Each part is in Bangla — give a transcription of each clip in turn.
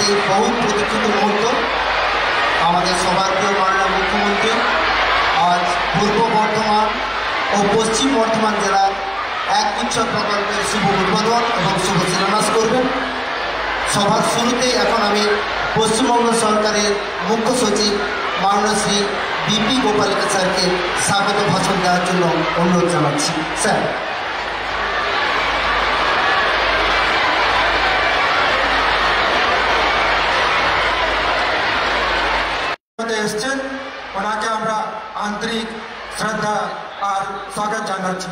এই বহু প্রতীক্ষিত মুহূর্ত আমাদের সবার প্রিয় মাননীয় মুখ্যমন্ত্রী আজ পূর্ব বর্ধমান ও পশ্চিম বর্ধমান জেলার একগুচ্ছ প্রকল্পের শুভ উদ্বোধন এবং শুভ শিলান্যাস করবেন। সভার শুরুতেই এখন আমি পশ্চিমবঙ্গ সরকারের মুখ্য সচিব মাননীয় শ্রী বিপি গোপালিকা স্যারকে স্বাগত ভাষণ দেওয়ার জন্য অনুরোধ জানাচ্ছি। স্যার। এসছেন ওনাকে আমরা আন্তরিক শ্রদ্ধা আর স্বাগত জানাচ্ছি।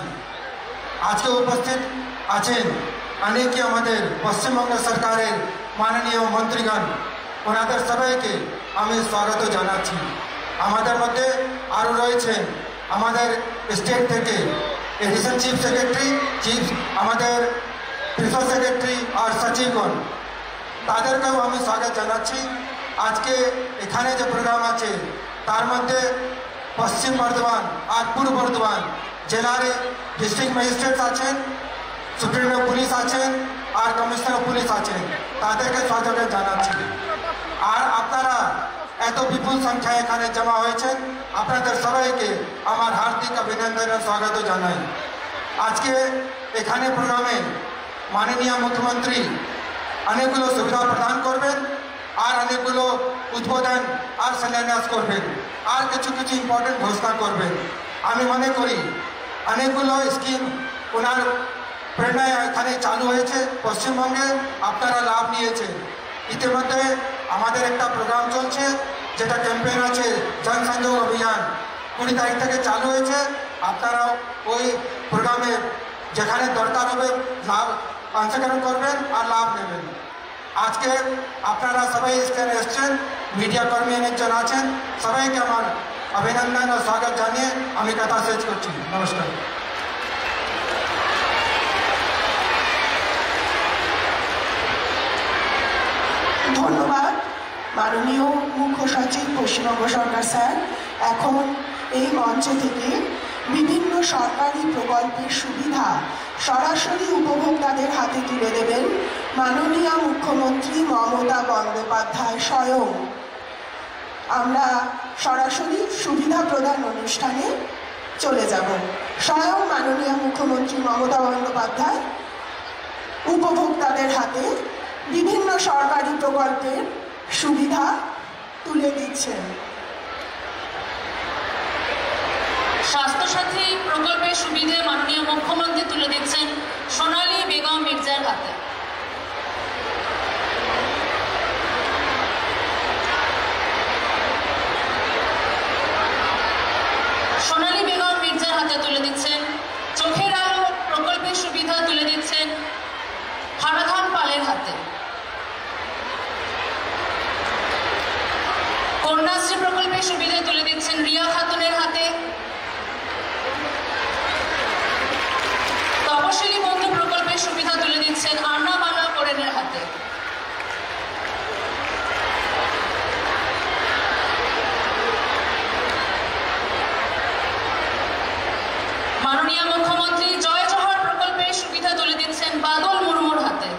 আজকে উপস্থিত আছেন অনেকে আমাদের পশ্চিমবঙ্গ সরকারের মাননীয় মন্ত্রীগণ, ওনাদের সবাইকে আমি স্বাগত জানাচ্ছি। আমাদের মধ্যে আরও রয়েছেন আমাদের স্টেট থেকে এডিশনাল চিফ সেক্রেটারি, আমাদের প্রিন্সিপাল সেক্রেটারি আর সচিবগণ, তাদেরকেও আমি স্বাগত জানাচ্ছি। আজকে এখানে যে প্রোগ্রাম আছে তার মধ্যে পশ্চিম বর্ধমান আর পূর্ব বর্ধমান জেলার ডিস্ট্রিক্ট ম্যাজিস্ট্রেট আছেন, সুপ্রিম পুলিশ আছেন আর কমিশনার পুলিশ আছেন, তাদেরকে স্বাগত জানাচ্ছি। আর আপনারা এত বিপুল সংখ্যায় এখানে জমা হয়েছেন, আপনাদের সবাইকে আমার হার্দিক অভিনন্দন ও স্বাগত জানাই। আজকে এখানে প্রোগ্রামে মাননীয় মুখ্যমন্ত্রী অনেকগুলো সুবিধা প্রদান করবেন আর অনেকগুলো উদ্বোধন আর শিলান্যাস করবেন আর কিছু কিছু ইম্পর্টেন্ট ঘোষণা করবেন। আমি মনে করি অনেকগুলো স্কিম ওনার প্রেরণায় এখানে চালু হয়েছে পশ্চিমবঙ্গে, আপনারা লাভ নিয়েছেন। ইতিমধ্যে আমাদের একটা প্রোগ্রাম চলছে, যেটা ক্যাম্পেইন আছে জনসংযোগ অভিযান, 20 তারিখ থেকে চালু হয়েছে। আপনারাও ওই প্রোগ্রামে যেখানে দরকার হবে লাভ অংশগ্রহণ করবেন আর লাভ নেবেন। আজকে আপনারা সবাই এখানে এসছেন, মিডিয়া কর্মী অনেকজন আছেন, সবাইকে আমার অভিনন্দন ও স্বাগত জানিয়ে আমি কথা শেষ করছি। নমস্কার। ধন্যবাদ মাননীয় মুখ্য সচিব পশ্চিমবঙ্গ সরকার স্যার। এখন এই মঞ্চ থেকে বিভিন্ন সরকারি প্রকল্পের সুবিধা সরাসরি উপভোক্তাদের হাতে তুলে দেবেন মাননীয় মুখ্যমন্ত্রী মমতা বন্দ্যোপাধ্যায় স্বয়ং। আমরা সরাসরি সুবিধা প্রদান অনুষ্ঠানে চলে যাব। স্বয়ং মাননীয় মুখ্যমন্ত্রী মমতা বন্দ্যোপাধ্যায় উপভোক্তাদের হাতে বিভিন্ন সরকারি প্রকল্পের সুবিধা তুলে দিচ্ছেন। স্বাস্থ্যসাথী প্রকল্পের সুবিধে মাননীয় মুখ্যমন্ত্রী তুলে দিচ্ছেন সোনালী বেগম মির্জার হাতে। সোনালী বেগম মির্জার হাতে তুলে দিচ্ছেন চোখের আলো প্রকল্পের সুবিধা তুলে দিচ্ছেন হারাধান পালের হাতে। কন্যাশ্রী প্রকল্পের সুবিধা তুলে দিচ্ছেন রিয়া খাতুনের হাতে। তপশিলি বন্ধু প্রকল্পের সুবিধা তুলে দিচ্ছেন আন্না বালা কোরেনের হাতে। মাননীয় মুখ্যমন্ত্রী জয় জোহর প্রকল্পের সুবিধা তুলে দিচ্ছেন বাদল মুর্মুর হাতে।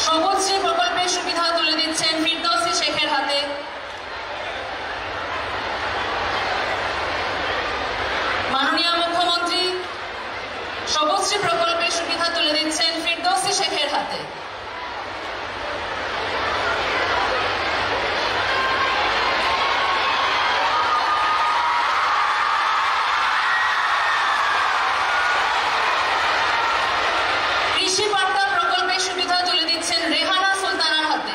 সবুজশ্রী প্রকল্পের সুবিধা তুলে দিচ্ছেন ফিরদৌসী শেখের হাতে। মাননীয় মুখ্যমন্ত্রী সবুজশ্রী প্রকল্পের সুবিধা তুলে দিচ্ছেন ফিরদৌসী শেখের হাতে। কৃষি পাট্টা প্রকল্পের সুবিধা তুলে দিচ্ছেন রেহানা সুলতানার হাতে।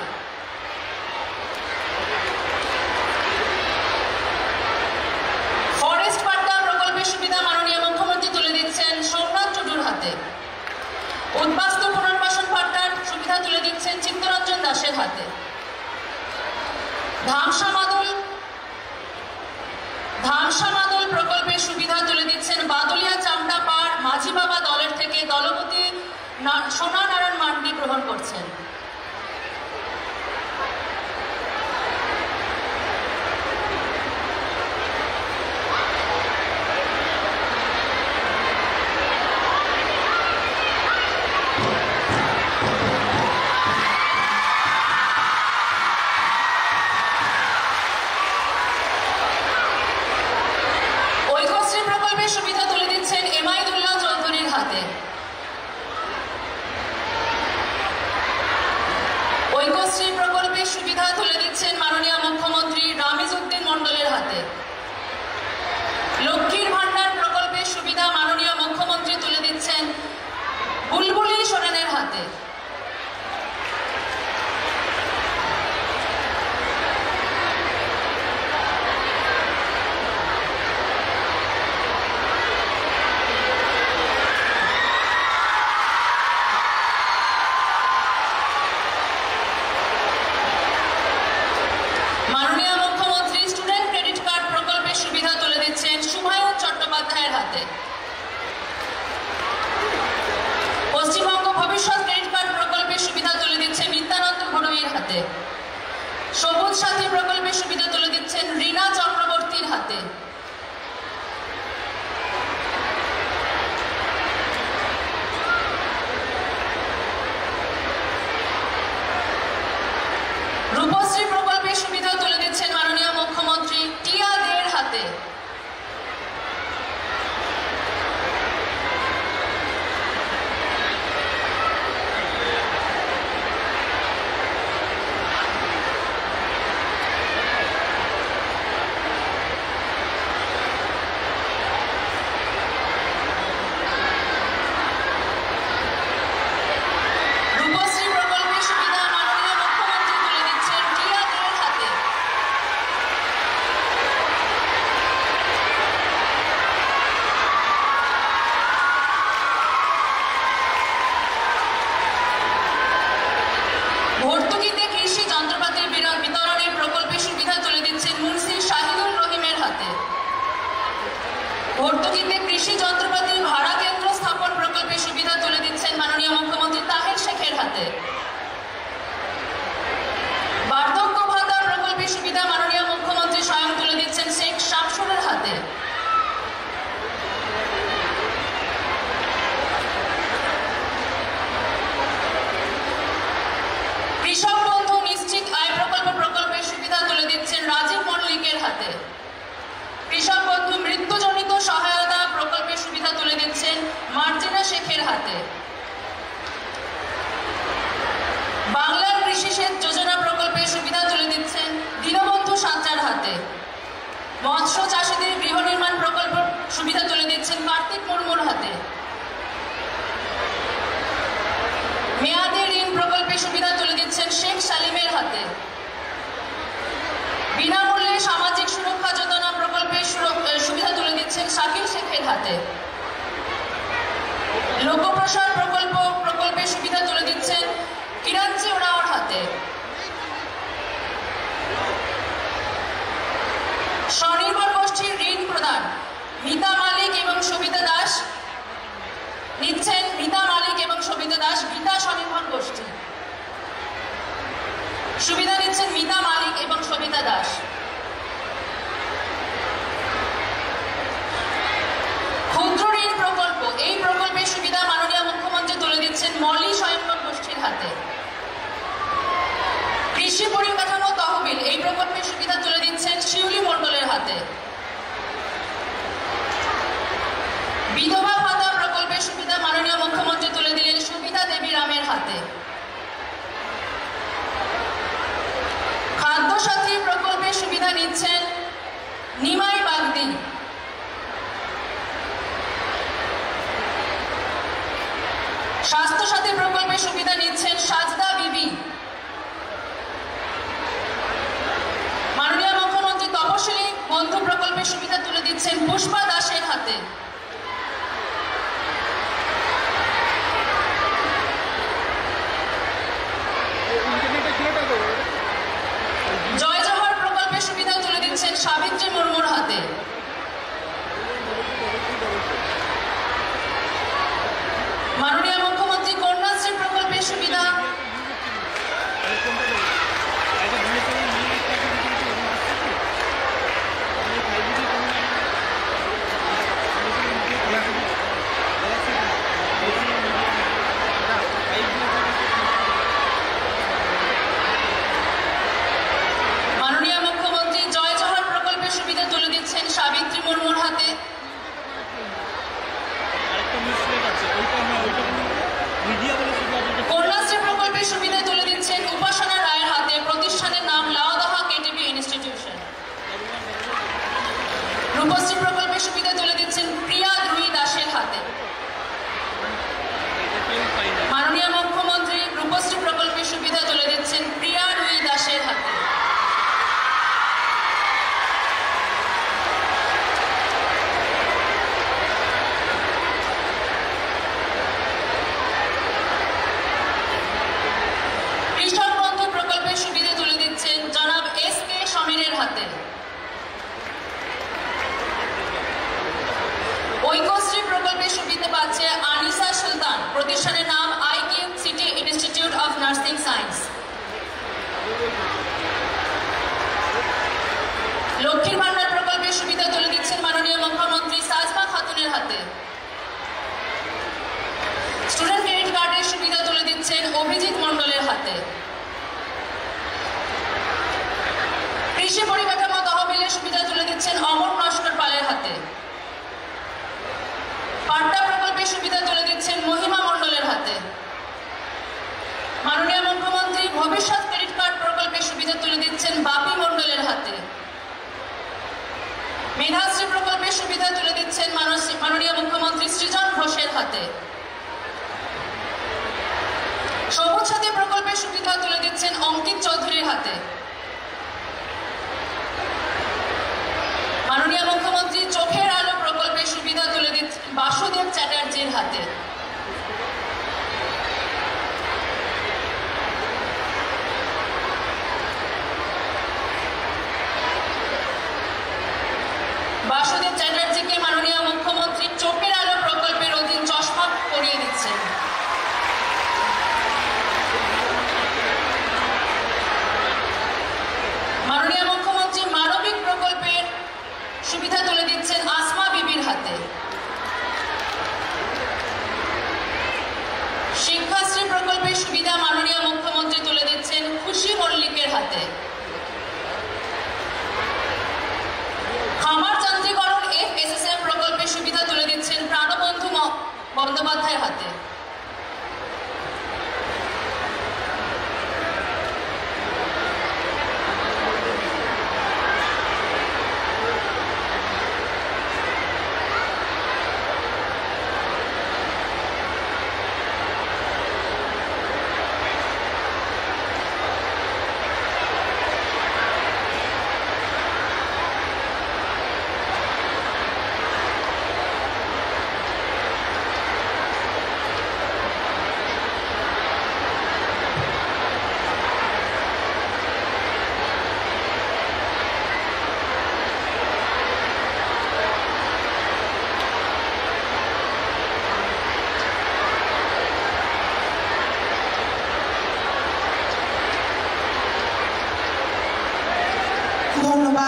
ফরেস্ট পাট্টা প্রকল্পের সুবিধা মাননীয় মুখ্যমন্ত্রী তুলে দিচ্ছেন সোমনাথ টুডুর হাতে। উদ্বাস্তু পুনর্বাসন পাট্টার সুবিধা তুলে দিচ্ছেন চিত্তরঞ্জন দাসের হাতে। ধামসা মাদল প্রকল্পের সুবিধা তুলে দিচ্ছেন বাদলিয়া চামড়া পাড় মাঝি বাবা দলের থেকে দলপতি সোনা নারায়ণ মান্ডি গ্রহণ করছেন। নাজিমের হাতে। বিনামূল্যে সামাজিক সুরক্ষা যোজনা প্রকল্পের সুবিধা তুলে দিচ্ছেন শাকিল শেখের হাতে। লোকপ্রসার প্রকল্পের সুবিধা তুলে দিচ্ছেন কিরাঞ্চি ওরাওর হাতে। স্বনির্ভর গোষ্ঠীর ঋণ প্রদান মিতা মালিক এবং সবিতা দাস নিচ্ছেন। মিতা মালিক এবং সবিতা দাস গীতা স্বনির্ভর গোষ্ঠী সুবিধা নিচ্ছেন মিতা মালিক এবং সবিতা দাস। ক্ষুদ্র ঋণ প্রকল্প, এই প্রকল্পের সুবিধা মাননীয় মুখ্যমন্ত্রী তুলে দিচ্ছেন মলি স্বয়ম্ভর গোষ্ঠীর হাতে। কৃষি পরিকাঠামো তহবিল, এই প্রকল্পের সুবিধা তুলে দিচ্ছেন শিউলি মণ্ডলের হাতে। বিধবা ভাতা প্রকল্পের সুবিধা মাননীয় মুখ্যমন্ত্রী তুলে দিলেন সুবিধা দেবী রামের হাতে। খাদ্য সাথী প্রকল্পের সুবিধা নিচ্ছেন নিমাই বাগদি। স্বাস্থ্য সাথী প্রকল্পের সুবিধা নিচ্ছেন সাজদা বিবি। মাননীয় মুখ্যমন্ত্রী তপশিলি বন্ধু প্রকল্পের সুবিধা তুলে দিচ্ছেন পুষ্পা দাসের হাতে। জয় জওহর প্রকল্পের সুবিধা তুলে দিচ্ছেন সাবিত্রী মুর্মুর হাতে। মাননীয় মুখ্যমন্ত্রী কন্যাশ্রী প্রকল্পের সুবিধা সাবিত্রী মুর্মুর হাতে। কন্যাশ্রী প্রকল্পের সুবিধা তুলে দিচ্ছেন উপাসনা রায়ের হাতে। প্রতিষ্ঠানের নাম লাউদহ কেটিভি ইনস্টিটিউশন। রূপশ্রী প্রকল্পের সুবিধা তুলে দিচ্ছেন প্রিয়া রুই দাসের হাতে। মাননীয় মুখ্যমন্ত্রী রূপশ্রী প্রকল্পের সুবিধা তুলে দিচ্ছেন প্রিয়া রুই দাসের হাতে। সুবিধা তুলে দিচ্ছেন জনাব SK সমীরের হাতে। ঐক্যশ্রী প্রকল্পের সুবিধা পাচ্ছে আনিসা সুলতান। প্রতিষ্ঠানের নাম IQ city institute of nursing science. লক্ষ্মীর ভান্ডার প্রকল্পের সুবিধা তুলে দিচ্ছেন মাননীয় মুখ্যমন্ত্রী সাজমা খাতুনের হাতে। স্টুডেন্ট ক্রেডিট কার্ডের সুবিধা তুলে দিচ্ছেন অভিজিৎ মণ্ডলের হাতে। কৃষি পরিকাঠামো তহবিলের সুবিধা তুলে দিচ্ছেন অমর নস্কর পালের হাতে। পাট্টা প্রকল্পের সুবিধা তুলে দিচ্ছেন মহিমা মণ্ডলের হাতে। মাননীয় মুখ্যমন্ত্রী ভবিষ্যৎ ক্রেডিট কার্ড প্রকল্পের সুবিধা তুলে দিচ্ছেন বাপি মণ্ডলের হাতে। মেধাশ্রী প্রকল্পের সুবিধা তুলে দিচ্ছেন মাননীয় মুখ্যমন্ত্রী সৃজন ঘোষের হাতে। সবুজ সাথী প্রকল্পের সুবিধা তুলে দিচ্ছেন অঙ্কিত চৌধুরীর হাতে। মাননীয় মুখ্যমন্ত্রী চোখের আলো প্রকল্পের সুবিধা তুলে দিচ্ছেন বাসুদেব চ্যাটার্জির হাতে। বাসুদেব চ্যাটার্জিকে মাননীয় মুখ্যমন্ত্রী চোখের আলো প্রকল্পের অধীন চশমা পরিয়ে দিচ্ছেন। মাননীয় মুখ্যমন্ত্রী মানবিক প্রকল্পের সুবিধা তুলে দিচ্ছেন আসমা বিবির হাতে। শিক্ষাশ্রী প্রকল্পের সুবিধা মাননীয় মুখ্যমন্ত্রী তুলে দিচ্ছেন খুশি মল্লিকের হাতে। খামার যান্ত্রিকরণ FSSM প্রকল্পের সুবিধা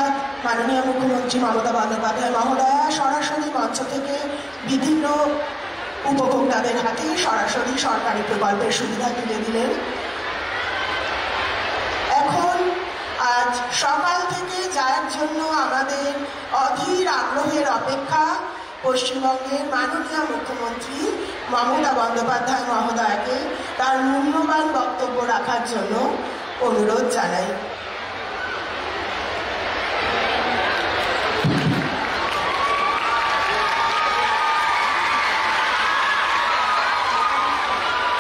ধন্যবাদ মাননীয় মুখ্যমন্ত্রী মমতা বন্দ্যোপাধ্যায় মহোদয়া সরাসরি মঞ্চ থেকে বিভিন্ন উপভোক্তাদের হাতে সরাসরি সরকারি প্রকল্পের সুবিধা তুলে দিলেন। এখন আজ সকাল থেকে যার জন্য আমাদের অধীর আগ্রহের অপেক্ষা, পশ্চিমবঙ্গের মাননীয় মুখ্যমন্ত্রী মমতা বন্দ্যোপাধ্যায় মহোদয়কে তার মূল্যবান বক্তব্য রাখার জন্য অনুরোধ জানাই।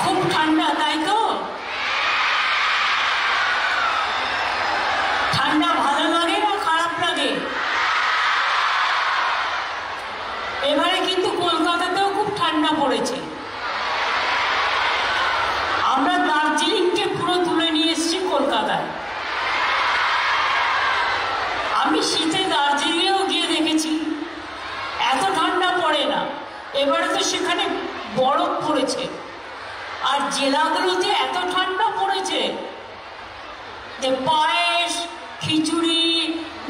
খুব ঠান্ডা, তাই তো? ঠান্ডা ভালো লাগে না খারাপ লাগে? এবারে কিন্তু কলকাতাতেও খুব ঠান্ডা পড়েছে। আমরা দার্জিলিংকে পুরো তুলে নিয়ে এসেছি কলকাতায়। আমি শীতে দার্জিলিংয়েও গিয়ে দেখেছি এত ঠান্ডা পড়ে না। এবারে তো সেখানে বরফ পড়েছে। আর জেলাগুলোতে এত ঠান্ডা পড়েছে যে পায়েস, খিচুড়ি,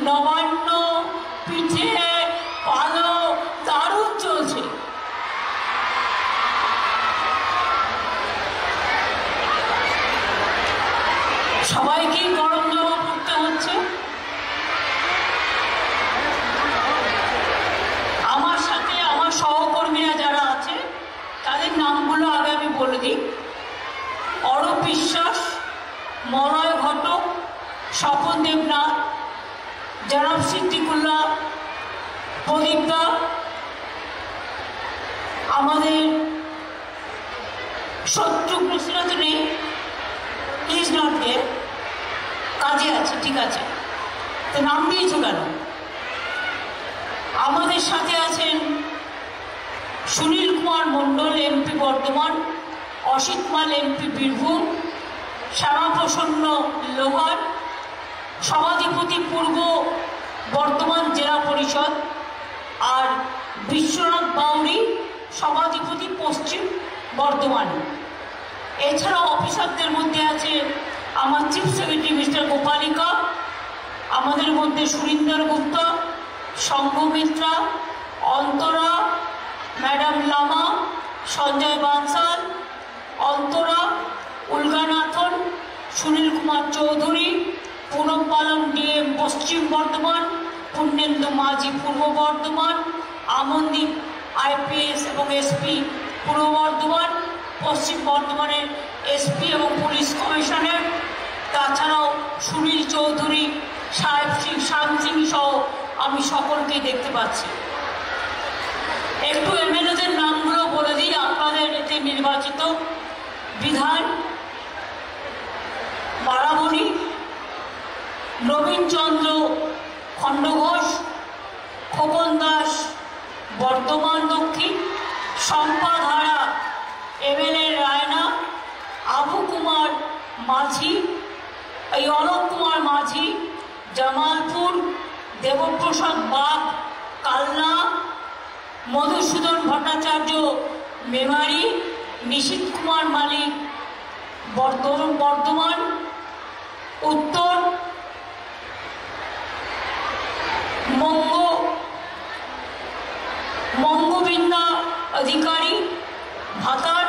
নবান্ন, পিঠে, পালক দারুণ চলছে। সবাইকেই গরম জামা পড়তে হচ্ছে। আমার সাথে আমার সহকর্মীরা যারা আছে তাদের নামগুলো আগে আমি বলে দিই। অরূপ বিশ্বাস, মলয় ঘটক, স্বপন দেবনাথ, জনাব সিদ্দিকুল্লাহ, প্রদীপদা, আমাদের শত্রুঘ্ন সিনহা তো নেই, ইজ নট দেয়ার, কাজে আছে, ঠিক আছে, তো নাম দিয়েছো কেন? আমাদের সাথে আছেন সুনীল কুমার মণ্ডল, এমপি বর্ধমান, অসিত মাল, এমপি বীরভূম, শ্যামাপ্রসন্ন লোহার, সভাধিপতি পূর্ব বর্ধমান জেলা পরিষদ, আর বিশ্বনাথ বাউরি, সভাধিপতি পশ্চিম বর্ধমান। এছাড়াও অফিসারদের মধ্যে আছে আমার চিফ সেক্রেটারি মিস্টার গোপালিকা, আমাদের মধ্যে সুরিন্দর গুপ্তা, সংঘমিত্রা, অন্তরা, ম্যাডাম লামা, সঞ্জয় বানসাল, অন্তরা, উলগানাথন, সুনীল কুমার চৌধুরী, পুনম পালন ডিএম পশ্চিম বর্ধমান, পূর্ণেন্দু মাঝি পূর্ব বর্ধমান, আমনদীপ আইপিএস এবং এসপি পূর্ব বর্ধমান, পশ্চিম বর্ধমানের এসপি এবং পুলিশ কমিশনার, তাছাড়াও সুনীল চৌধুরী, সাহেব সিং, শ্যাম সিং সহ আমি সকলকেই দেখতে পাচ্ছি। একটু এমএলএদের নামগুলো বলে দিই আপনাদের এতে নির্বাচিত। বিধান বারাবণী, নবীন চন্দ্র খণ্ডঘোষ, খোকন দাস বর্ধমান দক্ষিণ, শম্পা ধারা এমএলএ রায়না, আবু কুমার মাঝি, অলোক কুমার মাঝি জামালপুর, দেবপ্রসাদ বাগ কালনা, মধুসূদন ভট্টাচার্য মেমারি, নিশীত কুমার মালিক বর্ধমান উত্তর, মঙ্গবিন্দা অধিকারী ভাতার,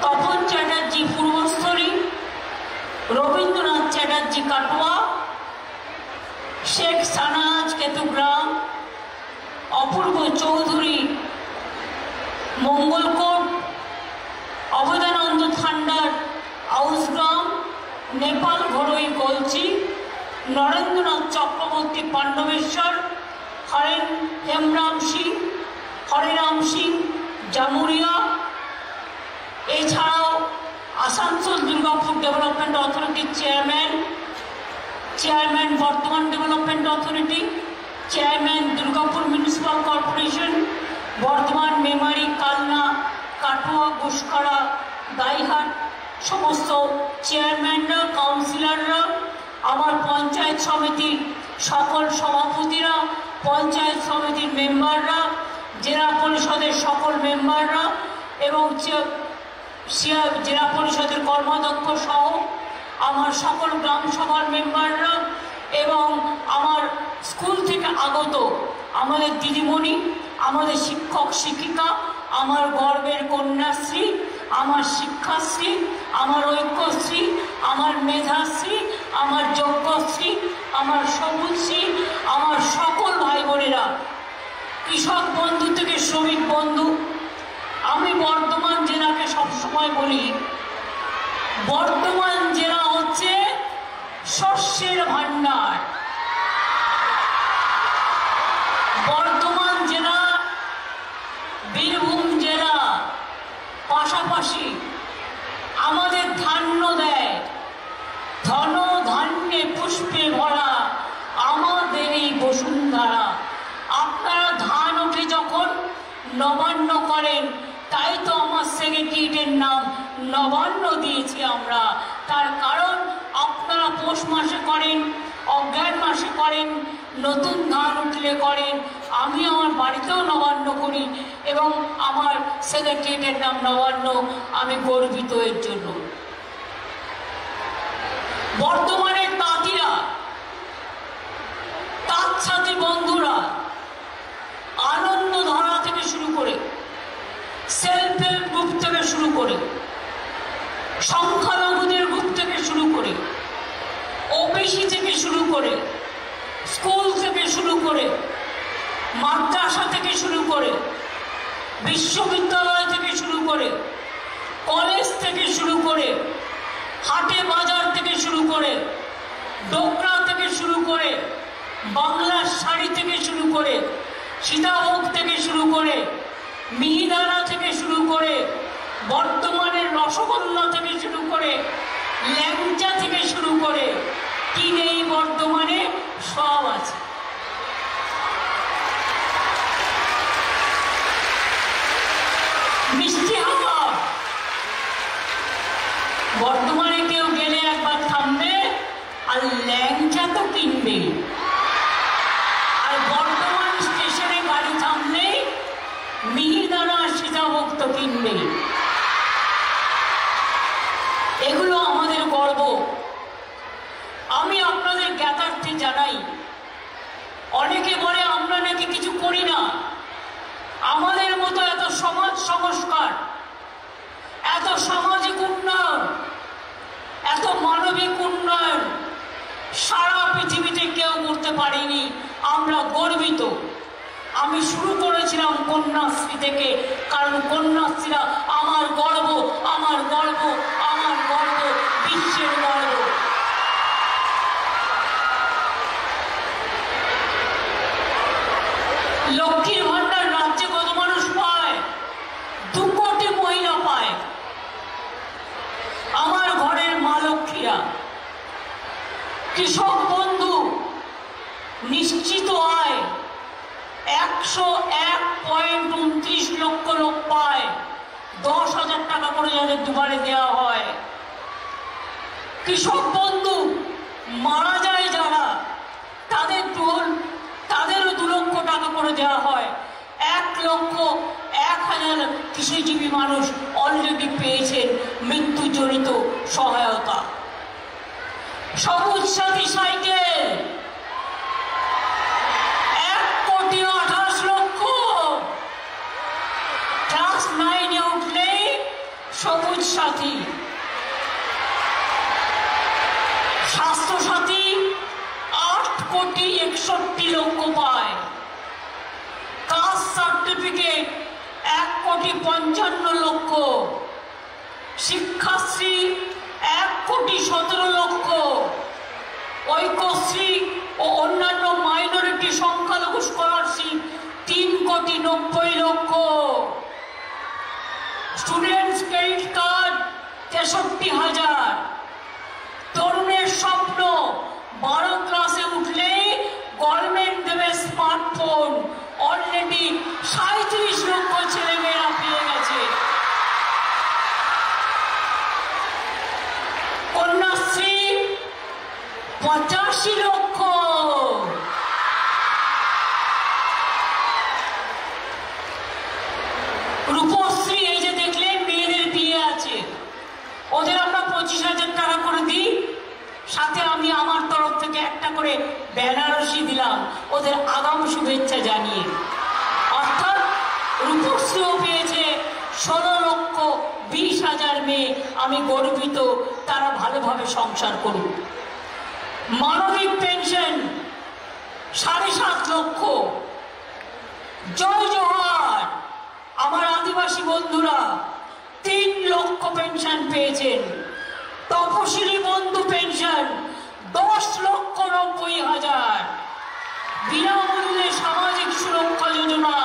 তপন চ্যাটার্জি পূর্বস্থলী, রবীন্দ্রনাথ চ্যাটার্জি কাটোয়া, শেখ সানাজ কেতুগ্রাম, অপূর্ব চৌধুরী মঙ্গলকোট, অবদানন্দ থান্ডার আউসগ্রাম, নেপাল ঘরোই গলচি, নরেন্দ্রনাথ চক্রবর্তী পাণ্ডবেশ্বর, হরেরাম সিং জামুরিয়া। এছাড়াও আসানসোল দুর্গাপুর ডেভেলপমেন্ট অথরিটির chairman Bardhaman development authority, chairman Durgapur municipal corporation, Bardhaman Memari Kalna Katwa Guskara Gaihat, সমস্ত চেয়ারম্যানরা, কাউন্সিলররা, আমার পঞ্চায়েত সমিতির সকল সভাপতিরা, পঞ্চায়েত সমিতির মেম্বাররা, জেলা পরিষদের সকল মেম্বাররা এবং জেলা পরিষদের কর্মাধ্যক্ষ সহ আমার সকল গ্রাম সভার মেম্বাররা এবং আমার স্কুল থেকে আগত আমাদের দিদিমণি, আমাদের শিক্ষক শিক্ষিকা, আমার গর্বের কন্যাশ্রী, আমার শিক্ষাশ্রী, আমার ঐক্যশ্রী, আমার মেধাশ্রী, আমার যজ্ঞশ্রী, আমার সবুজশ্রী, আমার সকল ভাই বোনেরা, কৃষক বন্ধু থেকে শ্রমিক বন্ধু। আমি বর্ধমান জেলাকে সবসময় বলি, বর্ধমান জেলা হচ্ছে শস্যের ভান্ডার। বর্ধমান জেলা, বীরভূম জেলা পাশাপাশি আমাদের ধান্য দেয়, ধন ধান্যে পুষ্পে ভরা আমাদের এই বসুন্ধরা। আপনারা ধান ওঠে যখন নবান্ন করেন, তাই তো আমার সেক্রেটারিয়েটের নাম নবান্ন দিয়েছি আমরা। তার কারণ আপনারা পৌষ মাসে করেন, অজ্ঞান মাসে করেন, নতুন ধান উঠলে করেন। আমি আমার বাড়িতেও নবান্ন করি এবং আমার সেক্রেটারিয়েটের নাম নবান্ন। আমি গর্বিত এর জন্য। বর্তমানের তাঁতিরা, তাঁত ছাত্রী বন্ধুরা আনন্দ ধারা থেকে শুরু করে, সেলফ হেল্প গ্রুপ থেকে শুরু করে, সংখ্যালঘুদের গ্রুপ থেকে শুরু করে, ওবিসি থেকে শুরু করে, স্কুল থেকে শুরু করে, মাদ্রাসা থেকে শুরু করে, বিশ্ববিদ্যালয় থেকে শুরু করে, কলেজ থেকে শুরু করে, হাটে বাজার থেকে শুরু করে, ডোকরা থেকে শুরু করে, বাংলার শাড়ি থেকে শুরু করে, সীতাভোগ থেকে শুরু করে, মিহিদানা থেকে শুরু করে, বর্তমানের রসগোল্লা থেকে শুরু করে, ল্যাংচা থেকে শুরু করে, কি নেই বর্তমানে, সব আছে। মিষ্টি হাওয়া বর্তমানে কেউ গেলে একবার থামবে আর ল্যাংচা তো কিনবে। আর বর্তমান স্টেশনে গাড়ি থামলেই মিহিদানা সীতাভোগ তো কিনবে। এগুলো আমাদের গর্ব। আমি আপনাদের জ্ঞাতার্থে জানাই, অনেকে বলে আমরা নাকি কিছু করি না। আমাদের মতো এত সমাজ সংস্কার, এত সামাজিক উন্নয়ন, এত মানবিক উন্নয়ন সারা পৃথিবীতে কেউ করতে পারেনি। আমরা গর্বিত। আমি শুরু করেছিলাম কন্যাশ্রী থেকে, কারণ কন্যাশ্রীরা আমার গর্ব, আমার গর্ব, আমার গর্ব, বিশ্বের গর্ব। লক্ষ্মীর ভান্ডার রাজ্যে কত মানুষ পায়? 2 কোটি মহিলা পায়। আমার ঘরের মা লক্ষ্মীরা। কৃষক বন্ধু নিশ্চিত আয় 101.29 লক্ষ লোক পায়। 10,000 টাকা করে যাদের দুবারে দেওয়া হয়। কৃষক বন্ধু মারা যায় যারা, তাদেরও 2 লক্ষ টাকা করে দেওয়া হয়। 1,01,000 কৃষিজীবী মানুষ অলরেডি পেয়েছেন মৃত্যুজনিত সহায়তা। সবুজ সাথী সাইকেল 1,28 লক্ষ। ক্লাস 9-এ উঠলেই সবুজ সাথী। স্বাস্থ্য সাথী 8,61 লক্ষ পায়। কাস্ট সার্টিফিকেট 1,55 লক্ষ। শিক্ষাশ্রী 1,17 লক্ষ। ঐক্যশ্রী ও অন্যান্য মাইনরিটি সংখ্যালঘু স্কলারশিপ 3,90 লক্ষ। Students credit card 63,000। তরুণের স্বপ্ন 12 ক্লাসে উঠলেই গভর্নমেন্ট দেবে স্মার্টফোন। অলরেডি 37 লক্ষ ছেলেমেয়েরা পেয়ে গেছে। কন্যাশ্রী 85 লক্ষ। রূপশ্রী, এই যে দেখলেন মেয়েদের বিয়ে আছে, ওদের আমরা 25,000 টাকা করে দিই। সাথে আমি আমার তরফ থেকে একটা বেনারসি দিলাম ওদের আগাম শুভেচ্ছা জানিয়ে। অর্থাৎ রূপশ্রীও পেয়েছে 16,20,000 মেয়ে। আমি গর্বিত, তারা ভালোভাবে সংসার করুক। মানবিক পেনশন 7.5 লক্ষ। জয় জোহার আমার আদিবাসী বন্ধুরা 3 লক্ষ পেনশন পেয়েছেন। তপশিলি বন্ধু পেনশন 10,90,000। বিনামূল্যে সামাজিক সুরক্ষা যোজনা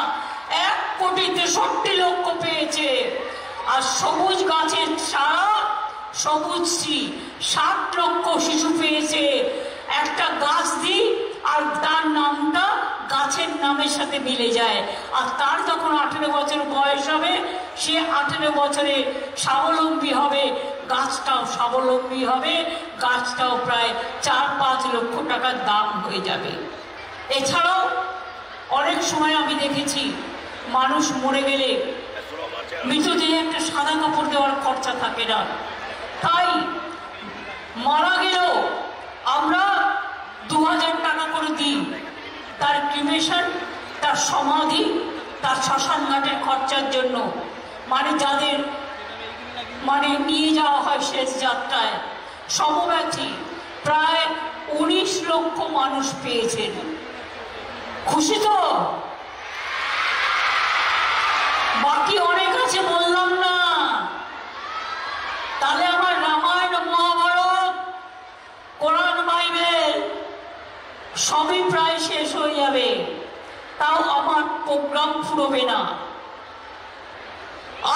1,63,00,000 পেয়েছে। আর সবুজ গাছের চারা সবুজশ্রী 7 লক্ষ শিশু পেয়েছে। একটা গাছ দিই আর তার নামটা গাছের নামের সাথে মিলে যায়, আর তার যখন 18 বছর বয়স হবে সে 18 বছরে স্বাবলম্বী হবে, গাছটাও স্বাবলম্বী হবে, গাছটাও প্রায় 4-5 লক্ষ টাকার দাম হয়ে যাবে। এছাড়াও অনেক সময় আমি দেখেছি মানুষ মরে গেলে মৃতদেহে একটা সাদা কাপড় দেওয়ার খরচা থাকে না, তাই মারা গেলেও আমরা 2000 টাকা করে দিই তার ক্রিমেশন, তার সমাধি, তার শ্মশান ঘাটের খরচার জন্য। মানে যাদের নিয়ে যাওয়া হয় শেষ যাত্রায়। সমব্যথী প্রায় 19 লক্ষ মানুষ পেয়েছেন। খুশি তো? বাকি অনেক আছে বললাম না। তাহলে আমার রামায়ণ, মহাভারত, কোরআন, বাইবেল সবই প্রায় শেষ হয়ে যাবে, তাও আমার প্রোগ্রাম ফুরবে না।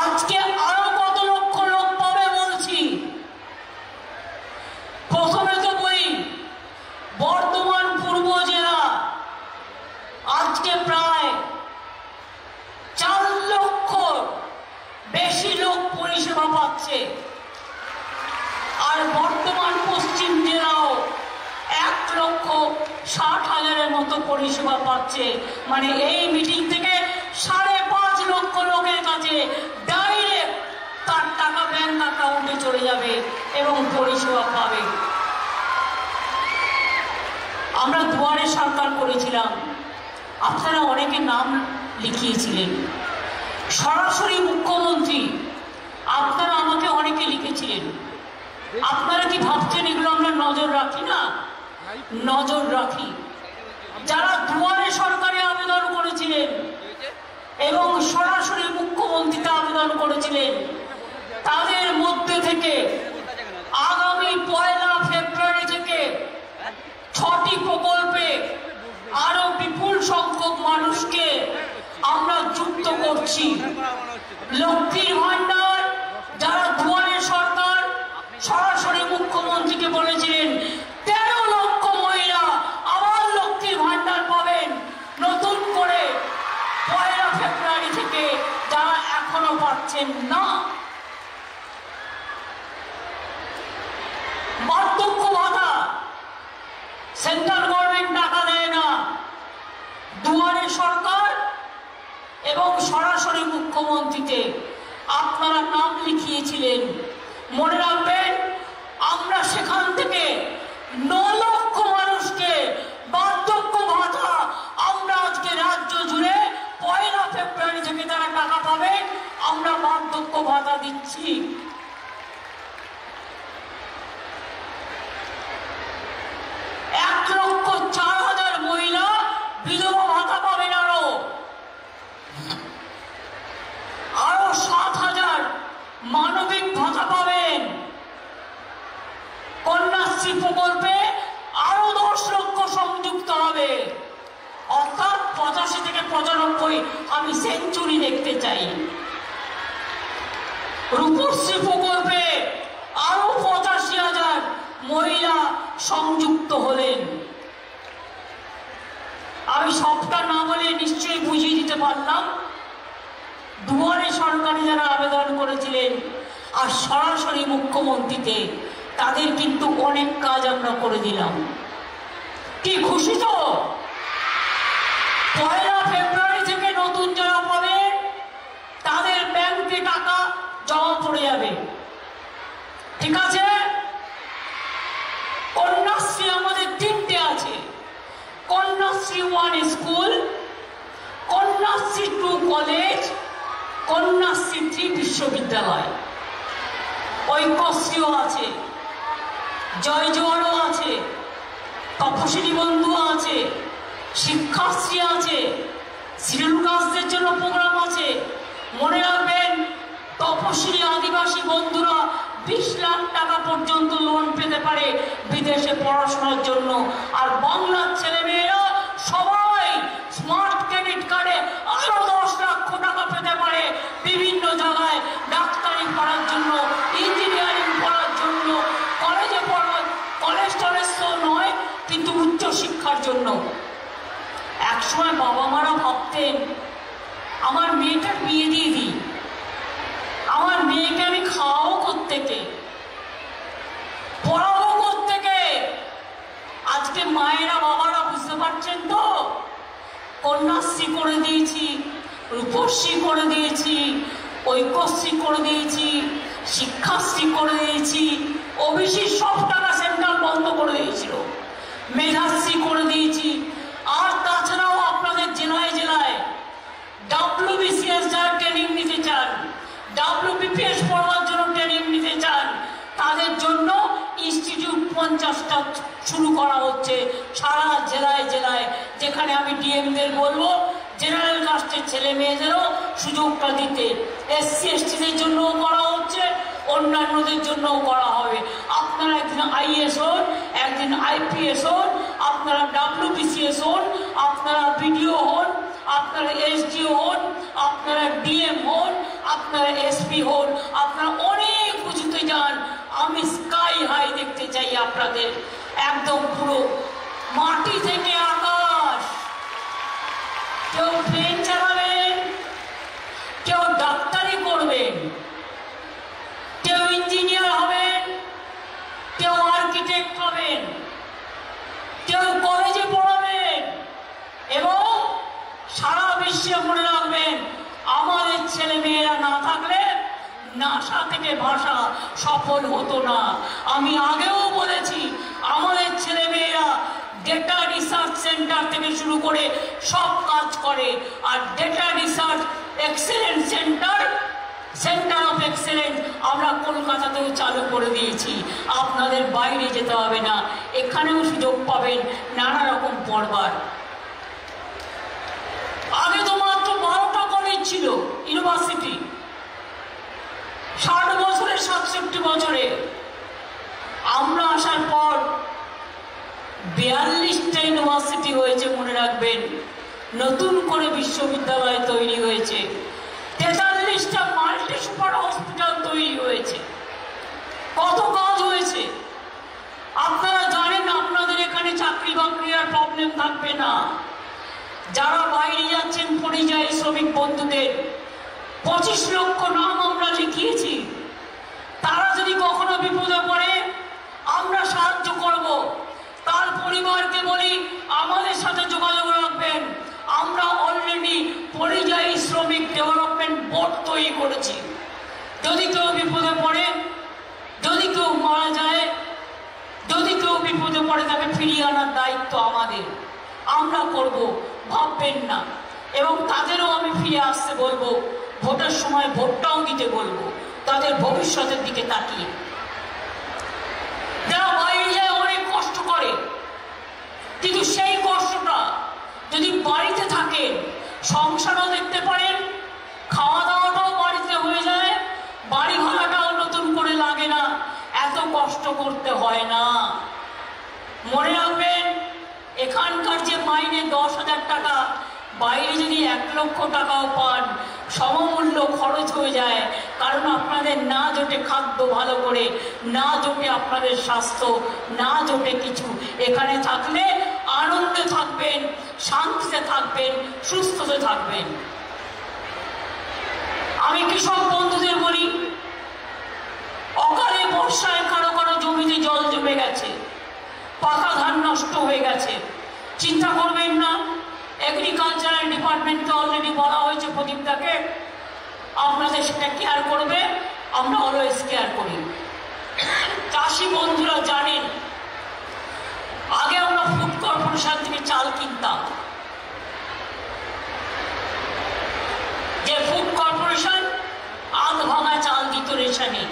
আজকে আরো কত লক্ষ লোক পাবে বলছি। প্রথমে তো বলি বর্ধমান পূর্ব জেলা আজকে প্রায় 4 লক্ষ বেশি লোক পরিষেবা পাচ্ছে। আর বর্তমান পশ্চিম জেলাও 1,60,000-এর মতো পরিষেবা পাচ্ছে। মানে এই মিটিং থেকে 5.5 লক্ষ লোকের কাছে ডাইরেক্ট তার টাকা ব্যাংক অ্যাকাউন্টে চলে যাবে এবং পরিষেবা পাবে। আমরা দুয়ারে সরকার করেছিলাম, আপনারা অনেকে নাম লিখিয়েছিলেন। সরাসরি মুখ্যমন্ত্রী আপনারা আমাকে অনেকে লিখেছিলেন। আপনারা কি ভাবছেন এগুলো আমরা নজর রাখি না? নজর রাখি। যারা দুয়ারে সরকারে আবেদন করেছিলেন এবং সরাসরি মুখ্যমন্ত্রীতে আবেদন করেছিলেন, তাদের মধ্যে থেকে আগামী 1 ফেব্রুয়ারি থেকে 6টি প্রকল্পে আরো বিপুল সংখ্যক মানুষকে আমরা যুক্ত করছি। লক্ষ্মীর ভান্ডার, যারা দুয়ারে সরকার সরাসরি মুখ্যমন্ত্রীকে বলেছিলেন 13 লক্ষ মহিলা আবার লক্ষ্মীর ভান্ডার পাবেন নতুন করে 1 ফেব্রুয়ারি থেকে, যারা এখনো পাচ্ছেন না। বার্ধক্য ভাতা সেন্ট্রাল গভর্নমেন্ট টাকা দেয় না, দুয়ারে সরকার এবং সরাসরি মুখ্যমন্ত্রীতে আপনারা নাম লিখিয়েছিলেন। মনে রাখবেন, আমরা সেখান থেকে 9 লক্ষ মানুষকে বার্ধক্য ভাতা আমরা আজকে রাজ্য জুড়ে 1 ফেব্রুয়ারি থেকে তারা টাকা পাবে, আমরা বার্ধক্য ভাতা দিচ্ছি। মহিলা বিধবা ভাতা পাবেন, আরো 7,000 মানবিক ভাতা পাবেন। কন্যাশ্রী প্রকল্পে আরো 10 লক্ষ সংযুক্ত হবে, অর্থাৎ 85 থেকে 95 আমি সেঞ্চুরি দেখতে চাই। রূপশ্রী প্রকল্পে আরো 85,000 মহিলা সংযুক্ত হলেন। আমি সবটা না বলে নিশ্চয়ই বুঝিয়ে দিতে পারলাম। দুয়ারে সরকারি যারা আবেদন করেছিলেন আর সরাসরি মুখ্যমন্ত্রীতে, তাদের কিন্তু অনেক কাজ আমরা করে দিলাম। কি খুশি তো? 1 ফেব্রুয়ারি থেকে নতুন যারা পাবে তাদের ব্যাংকে টাকা জমা পড়ে যাবে। ঠিক আছে? কন্যাশ্রী আমাদের 3টে আছে, কন্যাশ্রী 1 স্কুল, কন্যাশ্রী 2 কলেজ, কন্যাশ্রী 3 বিশ্ববিদ্যালয়। ঐক্যশ্রীও আছে, জয় জোয়ারও আছে, তপশিলি বন্ধু আছে, শিক্ষাশ্রী আছে, শিডিউল কাস্টদের জন্য প্রোগ্রাম আছে। মনে রাখবেন, তপশিলি আদিবাসী বন্ধুরা 20 লাখ টাকা পর্যন্ত লোন পেতে পারে বিদেশে পড়াশোনার জন্য। আর বাংলার ছেলেমেয়েরা সবাই স্মার্ট ক্রেডিট কার্ডে আরো 10 লক্ষ টাকা পেতে পারে বিভিন্ন জায়গায় ডাক্তারি পড়ার জন্য, ইঞ্জিনিয়ারিং পড়ার জন্য, কলেজে পড়ার, কলেজ টলেজ তো নয় কিন্তু উচ্চ শিক্ষার জন্য। একসময় বাবা মারা ভাবতেন আমার মেয়েটার বিয়ে দিয়ে দিই, আমার মেয়েকে আমি খাওয়াবো কোত্থেকে, পড়াবো কোত্থেকে। আজকে মায়েরা বাবারা বুঝতে পারছেন তো, কন্যাশ্রী করে দিয়েছি, রূপশ্রী করে দিয়েছি, ঐক্যশ্রী করে দিয়েছি, শিক্ষাশ্রী করে দিয়েছি, ওবিসি সব টাকা সেন্ট্রাল বন্ধ করে দিয়েছিল, মেধাশ্রী করে দিয়েছি। আর তাছাড়াও আপনাদের জেলায় জেলায় WBCS যারা ট্রেনিং নিতে চান, WBPS পড়ার জন্য ট্রেনিং নিতে চান, তাদের জন্য ইনস্টিটিউট 50টা শুরু করা হচ্ছে সারা জেলায় জেলায়, যেখানে আমি ডিএমদের বলবো জেনারেল কাস্টের ছেলে মেয়েদেরও সুযোগটা দিতে। SC STদের জন্যও করা হচ্ছে, অন্যান্যদের জন্যও করা হবে। আপনারা একদিন IAS হন, একদিন IPS হন, আপনারা WBCS হন, আপনারা BDO হন, আপনারা SDO হন, আপনারা DM হন, আপনারা SP হন, আপনারা অনেক উঁচুতে যান। আমি স্কাই হাই দেখতে চাই আপনাদের, একদম পুরো মাটি থেকে আকাশ। কেউ ট্রেন চালাবেন, কেউ ডাক্তারি করবেন, কেউ ইঞ্জিনিয়ার হবেন, কেউ আর্কিটেক্ট হবেন, কেউ কলেজে পড়াবেন। এবং সারা বিশ্বে মনে রাখবেন, আমাদের ছেলে মেয়েরা না থাকলে নাসা থেকে ভাষা সফল হতো না। আমি আগেও বলেছি, আমাদের ছেলে মেয়েরা ডেটা রিসার্চ সেন্টার থেকে শুরু করে সব কাজ করে। আর data research excellence centre, centre of excellence আমরা কলকাতাতেও চালু করে দিয়েছি। আপনাদের বাইরে যেতে হবে না, এখানেও সুযোগ পাবেন নানা রকম পড়বার। আগে তো মাত্র 12টা কলেজ ছিল, ইউনিভার্সিটি। 60 বছরে 67 বছরে আমরা আসার পর 42টা ইউনিভার্সিটি হয়েছে। মনে রাখবেন, নতুন করে বিশ্ববিদ্যালয় তৈরি হয়েছে, 43টা মাল্টি সুপার হসপিটাল তৈরি হয়েছে। কত কাজ হয়েছে আপনারা জানেন। আপনাদের এখানে চাকরি বাকরি আর প্রবলেম থাকবে না। যারা বাইরে যাচ্ছেন পরিযায়ী শ্রমিক বন্ধুদের 25 লক্ষ নাম আমরা লিখিয়েছি। তারা যদি কখনো বিপদে পড়ে আমরা সাহায্য করব। তার পরিবারকে বলি আমাদের সাথে যোগাযোগ রাখবেন। আমরা অলরেডি পরিযায়ী শ্রমিক ডেভেলপমেন্ট বোর্ড তৈরি করেছি। যদি কেউ বিপদে পড়ে, যদি কেউ মারা যায়, যদি কেউ বিপদে পড়ে, তাকে ফিরিয়ে আনার দায়িত্ব আমাদের, আমরা করব, ভাববেন না। এবং তাদেরও আমি ফিরে আসতে বলবো, ভোটের সময় ভোটটাও দিতে বলবো, তাদের ভবিষ্যতের দিকে তাকিয়ে। যারা বাইরে যায় অনেক কষ্ট করে, কিন্তু সেই কষ্টটা যদি বাড়িতে থাকেন, সংসারও দেখতে পারেন, খাওয়া দাওয়াটাও বাড়িতে হয়ে যায়, বাড়ি ভাড়াটাও নতুন করে লাগে না, এত কষ্ট করতে হয় না। মনে রাখবেন, এখানকার যে মাইনে 10,000 টাকা, বাইরে যদি 1 লক্ষ টাকাও পান, সমমূল্য খরচ হয়ে যায়। কারণ আপনাদের না জোটে খাদ্য ভালো করে, না জোটে আপনাদের স্বাস্থ্য, না জোটে কিছু। এখানে থাকলে আনন্দে থাকবেন, শান্তিতে থাকবেন, সুস্থতে থাকবেন। আমি কৃষক বন্ধুদের বলি, অকালে বর্ষায় কারো কারো জমিতে জল জমে গেছে, পাকা ধান নষ্ট হয়ে গেছে, চিন্তা করবেন না। এগ্রিকালচারাল ডিপার্টমেন্টকে অলরেডি বলা হয়েছে প্রদীপটাকে, আপনাদের সেটা কেয়ার করবে। আমরা অলওয়েজ কেয়ার করি। চাষি বন্ধুরা জানেন, আগে আমরা ফুড কর্পোরেশন কর্পোরেশন থেকে চাল কিনতাম, যে ফুড কর্পোরেশন আধ ভাঙা চাল দিত রেশনে।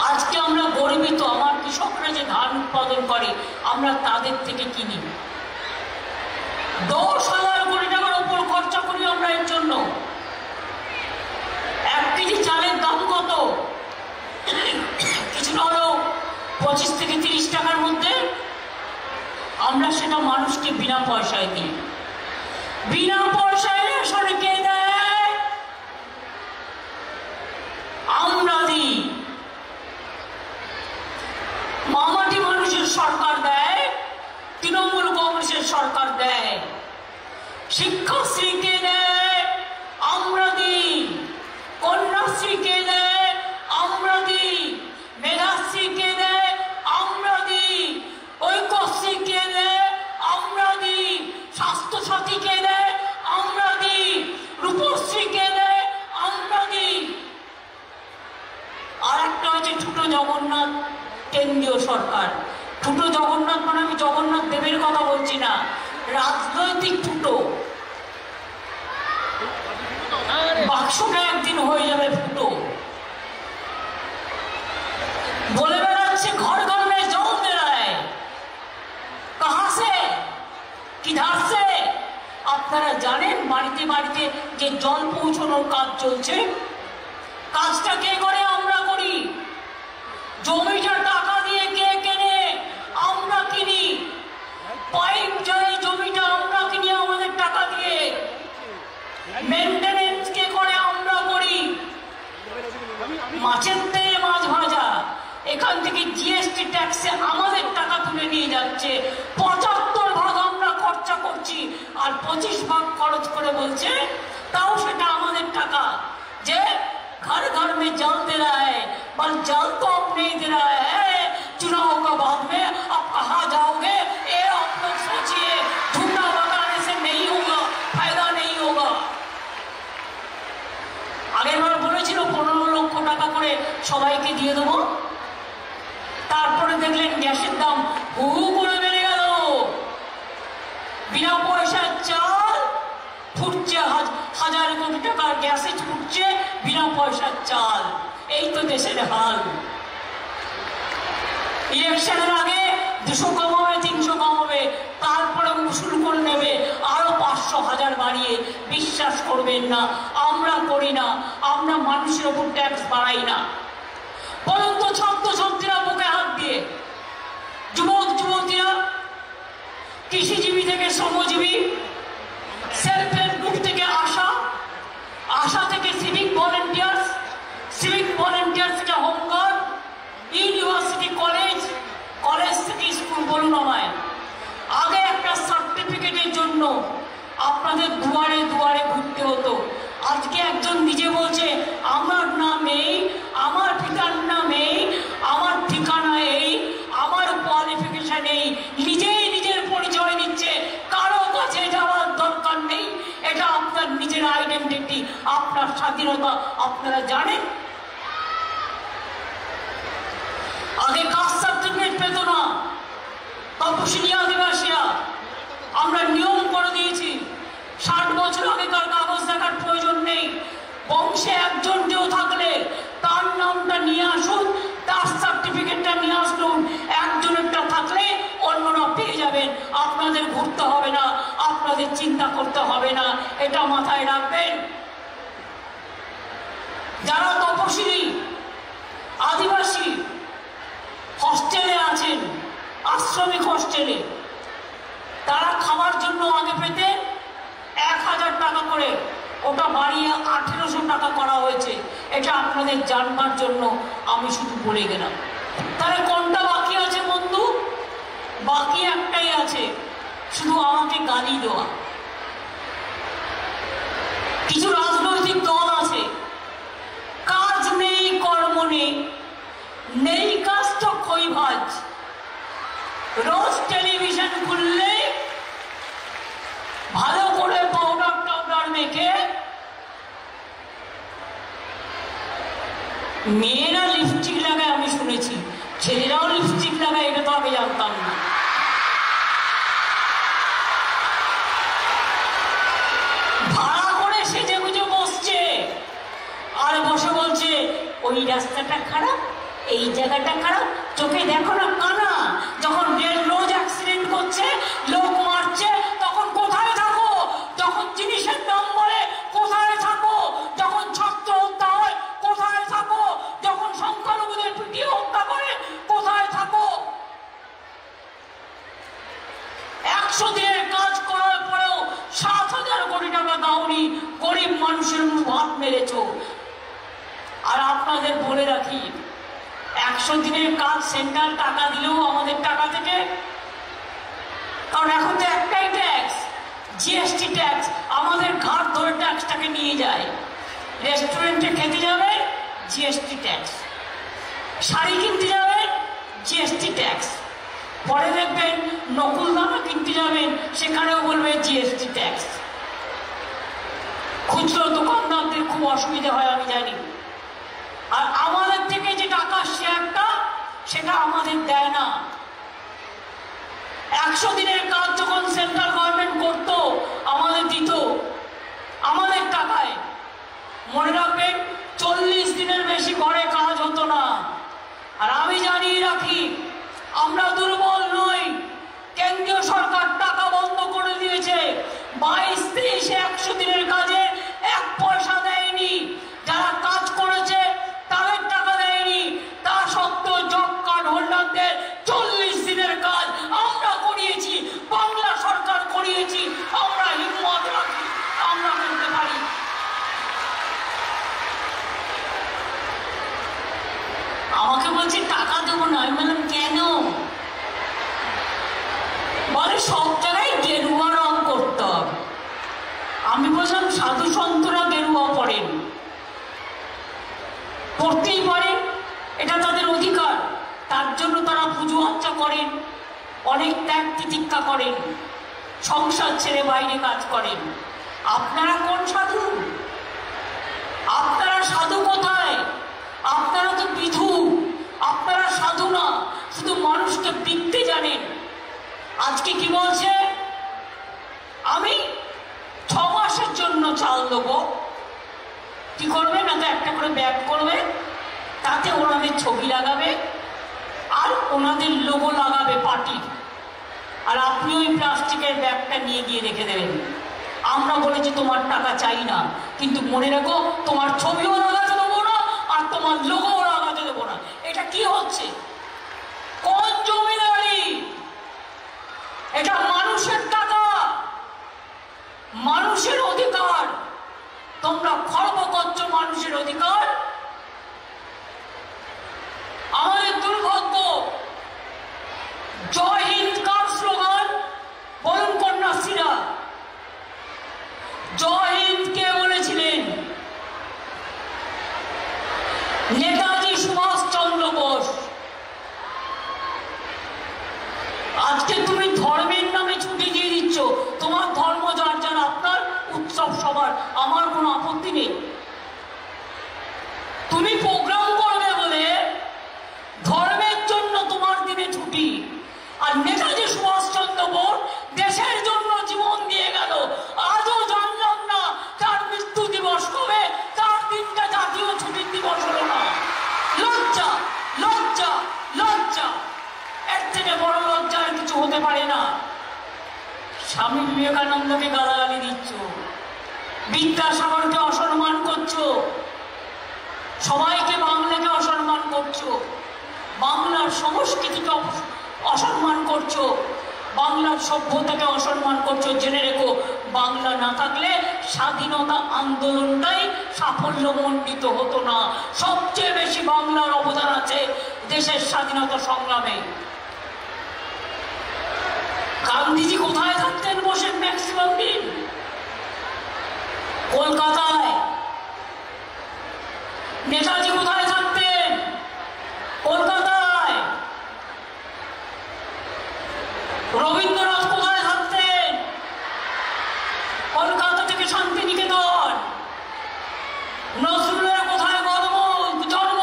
আজকে আমরা গর্বিত, আমার কৃষকরা যে ধান উৎপাদন করে আমরা তাদের থেকে কিনি। 10,000 কোটি টাকার উপর খরচা করি আমরা এর জন্য। 1 কেজি চালের দাম কত? কিছুটা হলেও 25 থেকে 30 টাকার মধ্যে। আমরা সেটা মানুষকে বিনা পয়সায় দিই। বিনা পয়সায় রেশনে কে দেয়? আমরা দিই। মামাটি মানুষের সরকার দেয়, তৃণমূল কংগ্রেসের সরকার দেয়। শিক্ষাশ্রীকে দেয়, আমরা দিই। কন্যাশ্রীকে দেয়, আমরা দিই। মেধাশ্রীকে দেয়, আমরা দিই। ঐক্যশ্রীকে দেয়, আমরা দিই। স্বাস্থ্যসাথীকে দেয়, আমরা দিই। রূপশ্রীকে দেয়, আমরা দিই। আর একটা হচ্ছে ছোটো জগন্নাথ, কেন্দ্রীয় সরকার। ছোটো জগন্নাথ মানে আমি জগন্নাথ দেবের কথা বলছি না, রাজনৈতিক ফুটো। বাক্সটা একদিন হয়ে যাবে ফুটো। বলে বেড়াচ্ছে ঘর ঘর में जल दे रहा है, कहां से, किधर से? আপনারা জানেন বাড়িতে বাড়িতে যে জল পৌঁছানোর কাজ চলছে, কাজটা কে করে? আমরা করি। জমিটা টাকা দিয়ে কে কেনে? আমরা কিনি। পাইপ যায় জমিটা আমরা কিনি আমাদের টাকা দিয়ে। মেইনটেনেন্স কে করে? আমরা করি। মাছের তেলে মাছ ভাজা, এখান থেকে জিএসটি ট্যাক্সে আমাদের টাকা তুলে নিয়ে যাচ্ছে। 75 ভাগ আমরা খরচা করছি, আর 25 ভাগ খরচ করে বলছে তাও সেটা আমাদের টাকা। যে घर घर में जल दे रहा है, पर जल तो अब नहीं दे रहा है। चुनाव का बाद में अब कहाँ जाओगे ये आप लोग सोचिए। झूठा बताने से नहीं होगा, फायदा नहीं होगा। আগের বার বলেছিল 15 লক্ষ টাকা করে সবাইকে দিয়ে দেবো, তারপরে দেখলেন গ্যাসের দাম হু হু করে বেড়ে গেল। বিনা পয়সার চাল ফুটছে, 1000 কোটি টাকার গ্যাসে ফুটছে বিনা পয়সার চাল। এই তো দেশের হাল। ইলেকশনের আগে 200 কমাবে, 300 কমাবে, তারপরে উসুল করে নেবে আরো 500 1000 বাড়িয়ে। বিশ্বাস করবেন না, আমরা করি না। আমরা মানুষের উপর ট্যাক্স বাড়াই না। বলুন তো, ছাত্রছাত্রীরা বুকে হাত দিয়ে, যুবক যুবতীরা, কৃষিজীবী থেকে শ্রমজীবী, সেলফ হেল্প গ্রুপ থেকে আশা থেকে সিভিক ভলেন্টিয়ার্স থেকে হোমগার্ড, ইউনিভার্সিটি কলেজ থেকে স্কুল, বলুন আমায়। আগে একটা সার্টিফিকেটের জন্য আপনাদের দুয়ারে দুয়ারে ঘুরতে হতো। আজকে একজন নিজে বলছে আমার নাম এই, আমার পিতার নাম এই, আমার ঠিকানা এই, আমার কোয়ালিফিকেশন এই, নিজেই নিজের পরিচয় নিচ্ছে। কারো কাছে যাওয়ার দরকার নেই। এটা আপনার নিজের আইডেন্টিটি, আপনার স্বাধীনতা। আপনারা জানেন আগে কাস্ট সার্টিফিকেট পেত না তপশিলি আদিবাসীরা। আমরা নিয়ম করে দিয়েছি 60 বছর আগেকার কাগজ দেখার প্রয়োজন নেই। বংশে একজন কেউ থাকলে তার নামটা নিয়ে আসুন, তার সার্টিফিকেটটা নিয়ে আসুন। একজনেরটা থাকলে অন্যরা পেয়ে যাবেন। আপনাদের ঘুরতে হবে না, আপনাদের চিন্তা করতে হবে না। এটা মাথায় রাখবেন। যারা তপশিলি আদিবাসী হস্টেলে আছেন, আশ্রমিক হোস্টেলে, তারা খাওয়ার জন্য আগে পেতেন 1000 টাকা করে, ওটা বাড়িয়ে 1800 টাকা করা হয়েছে। এটা আপনাদের জানবার জন্য আমি শুধু বলে গেলাম। তাহলে কোনটা বাকি আছে বন্ধু? বাকি একটাই আছে, শুধু আমাকে গালি দেওয়া। কিছু রাজনৈতিক দল আছে, কাজ নেই, কর্ম নেই, নেই কাজ তো খই ভাজ। রোজ টেলিভিশন খুললে ভালো করে পাউডার মেখে মেয়েরা লিপস্টিক লাগায়, আমি শুনেছি ছেলেরাও লিপস্টিক লাগায়, এটা তো আগে জানতাম না। ওই রাস্তাটা খারাপ, এই জায়গাটা খারাপ, চোখে দেখো না কানা। যখন রোজ অ্যাক্সিডেন্ট করছে, লোক মারছে, তখন কোথায় থাকো? যখন জিনিসের দাম বলে কোথায় থাকো? যখন ছাত্র হত্যা হয় কোথায় থাকো? যখন সংখ্যালঘুদের পিটিয়ে হত্যা করে কোথায় থাকো? 100 দিনের কাজ করার পরেও 7,000 কোটি টাকা দাওনি, গরিব মানুষের ভাত মেরেছ। আর আপনাদের বলে রাখি, 100 দিনের কাজ সেন্ট্রাল টাকা দিলেও আমাদের টাকা থেকে, কারণ এখন তো একটাই ট্যাক্স, জিএসটি ট্যাক্স। আমাদের ঘাট ধরে ট্যাক্সটাকে নিয়ে যায়। রেস্টুরেন্টে খেতে যাবেন, জিএসটি ট্যাক্স। শাড়ি কিনতে যাবেন, জিএসটি ট্যাক্স। পরে দেখবেন নকুলদানা কিনতে যাবেন, সেখানেও বলবে জিএসটি ট্যাক্স। খুচরো দোকানদারদের খুব অসুবিধা হয়, আমি জানি। আর আমাদের থেকে যে টাকা শেয়ারটা, সেটা আমাদের দেয় না। 100 দিনের কাজ যখন সেন্ট্রাল গভর্নমেন্ট করত, আমাদের দিত আমাদের টাকায়। মনে রাখবেন, 40 দিনের বেশি ঘরে কাজ হতো না। আর আমি জানিয়ে রাখি, আমরা দুর্বল নই। কেন্দ্রীয় সরকার টাকা বন্ধ করে দিয়েছে। 22-23 100 দিনের কাজে 1 পয়সা দেয়নি। যারা কাজ করেছে তাদের টাকা দেয়নি। তা সত্ত্বেও জব কার্ড হোল্ডারদের 40 দিনের কাজ আমরা করিয়েছি, বাংলা সরকার করিয়েছি। আমরা হিম্মত রাখি, আমরা করতে পারি। আমাকে বলছে টাকা দেবো না। আমি বললাম কেন? বলে সব জায়গায় গেরুয়া রং করতে হবে। আমি বললাম সাধু সন্তরা গেরুয়া পড়েন, পড়তেই পারেন, এটা তাদের অধিকার। তার জন্য তারা পুজো আর্চা করেন, অনেক ত্যাগ তিতিক্ষা করেন, সংসার ছেড়ে বাইরে কাজ করেন। আপনারা কোন সাধু? আপনারা সাধু কোথায়? আপনারা তো বিধু। আপনারা সাধু না, শুধু মানুষকে বিকতে জানেন। আজকে কি বলছে? আমি 6 মাসের জন্য চাল দেবো। কি করবে না, তো একটা করে ব্যাগ করবে, তাতে ওনাদের ছবি লাগাবে আর ওনাদের লোগো লাগাবে পার্টির। আর আপনি ওই প্লাস্টিকের ব্যাগটা নিয়ে গিয়ে রেখে দেবেন। আমরা বলেছি তোমার টাকা চাই না, কিন্তু মনে রাখো তোমার ছবিও লাগাতে দেবো না আর তোমার লোগোও লাগাতে দেবো না। এটা কি হচ্ছে? কোন জমিদারি? এটা মানুষের টাকা, মানুষের অধিকার। তোমরা খর্ব করছো মানুষের অধিকার। আমাদের দুর্ভাগ্য, জয় হিন্দ কার স্লোগান বলুন কন্যাশ্রীরা? জয় হিন্দ কে বলেছিলেন? নেতাজি সুভাষচন্দ্র বোস। আজকে তুমি ধর্মের নামে ছুটি দিয়ে দিচ্ছ। তোমার ধর্ম যার যার, আপনার উৎসব সবার, আমার কোনো আপত্তি নেই। তুমি প্রোগ্রাম করবে বলে ধর্মের জন্য তোমার দিনে ছুটি। আর নেতাজি সুভাষচন্দ্র বোস দেশের জন্য জীবন দিয়ে গেল। আজও জানলাম না তার মৃত্যু দিবস কবে, তার দিনটা জাতীয় ছুটির দিবস হলো না। লজ্জা, লজ্জা, লজ্জা। এর থেকে বড় লজ্জার কিছু হতে পারে না। স্বামী বিবেকানন্দকে গালাগালি দিচ্ছ, বিদ্যাসাগরকে অসম্মান করছো, সবাইকে বাংলাকে অসম্মান করছো, বাংলার সংস্কৃতিকে অসম্মান করছো, বাংলার সভ্যতাকে অসম্মান করছো। জেনে রেখো, বাংলা না থাকলে স্বাধীনতা আন্দোলনটাই সাফল্যমণ্ডিত হতো না। সবচেয়ে বেশি বাংলার অবদান আছে দেশের স্বাধীনতা সংগ্রামে। গান্ধীজি কোথায় থাকতেন বসে ম্যাক্সিমাম দিন? কলকাতায়। নেতাজি কোথায় থাকতেন? কলকাতায়। রবীন্দ্রনাথ কোথায় থাকতেন? কলকাতা থেকে শান্তিনিকেতন। নজরুলের কোথায় জন্ম?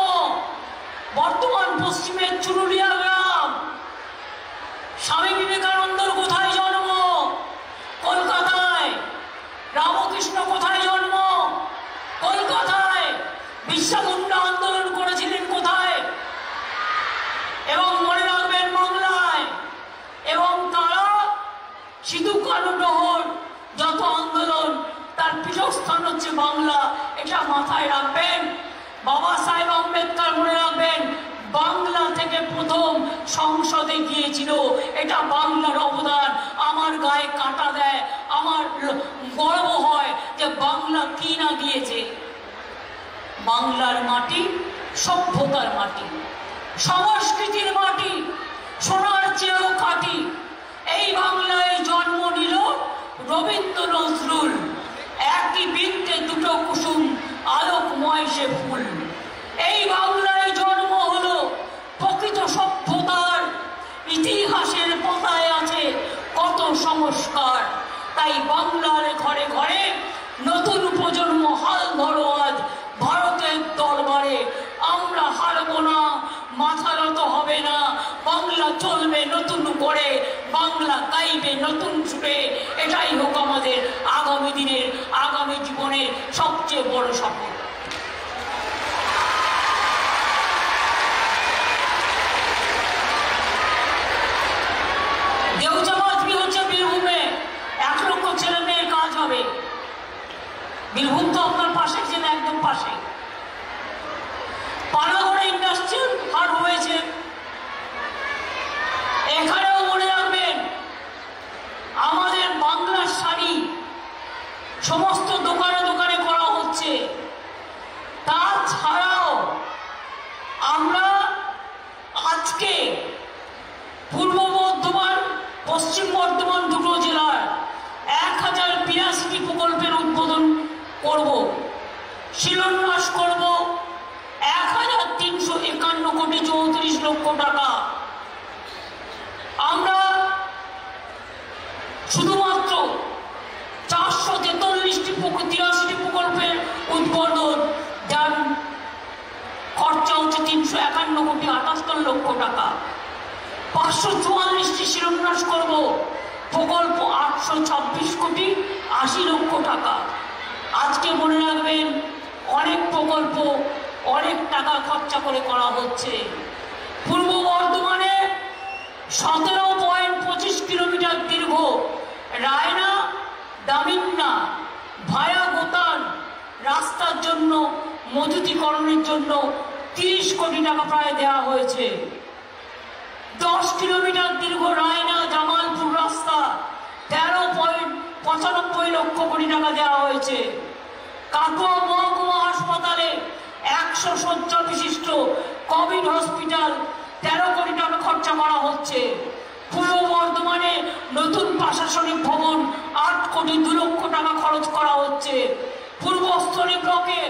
বর্তমান পশ্চিমের চুরুলিয়া গ্রাম। স্বামী বিবেকানন্দর কোথায় জন্ম? কলকাতায়। রামকৃষ্ণ কোথায় জন্ম? কলকাতায়। বিশ্ব মুন্ডা আন্দোলন সিধু কানু ডহর যত আন্দোলন তার পীঠস্থান হচ্ছে বাংলা, এটা মাথায় রাখবেন। বাবা সাহেব আম্বেদকর মনে রাখবেন, বাংলা থেকে প্রথম সংসদে গিয়েছিল, এটা বাংলার অবদান। আমার গায়ে কাঁটা দেয়, আমার গর্ব হয় যে বাংলা কি না দিয়েছে। বাংলার মাটি সভ্যতার মাটি, সংস্কৃতির মাটি, সোনার চেয়েও খাঁটি। এই বাংলায় জন্ম নিল রবীন্দ্র নজরুল, একই বৃক্ষে দুটো কুসুম, আলোকময় সে ফুল। এই বাংলায় জন্ম হলো প্রকৃত সভ্যতার, ইতিহাসের পাতায় আছে কত সংস্কার। তাই বাংলার ঘরে ঘরে নতুন প্রজন্ম হাল ধরো আজ ভারতের দরবারে। আমরা হারবো না, মাথা নত হবে না, বাংলা চলবে নতুন করে, বাংলা গাইবে নতুন সুরে। এটাই হোক আমাদের আগামী দিনের, আগামী জীবনের সবচেয়ে বড় শপথ। দেউচামাত্রী হচ্ছে বীরভূমে, 1 লক্ষ ছেলে মেয়ের কাজ হবে। বীরভূম তো আপনার পাশে ছিল, একদম পাশে। পানাগড়ে ইন্ডাস্ট্রিয়াল হাট হয়েছে, এখানেও মনে রাখবেন আমাদের বাংলার শাড়ি সমস্ত দোকানে দোকানে করা হচ্ছে। তাছাড়াও আমরা আজকে পূর্ব বর্ধমান, পশ্চিম বর্ধমান দুটো জেলার 1082টি প্রকল্পের উদ্বোধন করব, শিলান্যাস করব। 1351 কোটি 34 লক্ষ টাকা। আমরা শুধুমাত্র 483টি 83টি প্রকল্পের উদ্বোধন, যার খরচা হচ্ছে 351 কোটি 78 লক্ষ টাকা। 544টি শিলান্যাস করব, প্রকল্প 826 কোটি 80 লক্ষ টাকা। আজকে মনে রাখবেন অনেক প্রকল্প অনেক টাকা খরচা করে করা হচ্ছে। পূর্ব বর্ধমানে 17.25 কিলোমিটার দীর্ঘ রায়না দামিন্না ভায়া গোতান রাস্তার জন্য, মজুতিকরণের জন্য 30 কোটি টাকা প্রায় দেওয়া হয়েছে। 10 কিলোমিটার দীর্ঘ রায়না জামালপুর রাস্তা 13.95 লক্ষ কোটি টাকা দেওয়া হয়েছে। কাটোয়া মহকুমা হাসপাতালে 100 শয্যা বিশিষ্ট কোভিড হসপিটাল 13 কোটি টাকা খরচা করা হচ্ছে। পূর্ব বর্ধমানে নতুন প্রশাসনিক ভবন 8 কোটি 2 লক্ষ টাকা খরচ করা হচ্ছে। পূর্বস্থলী ব্লকে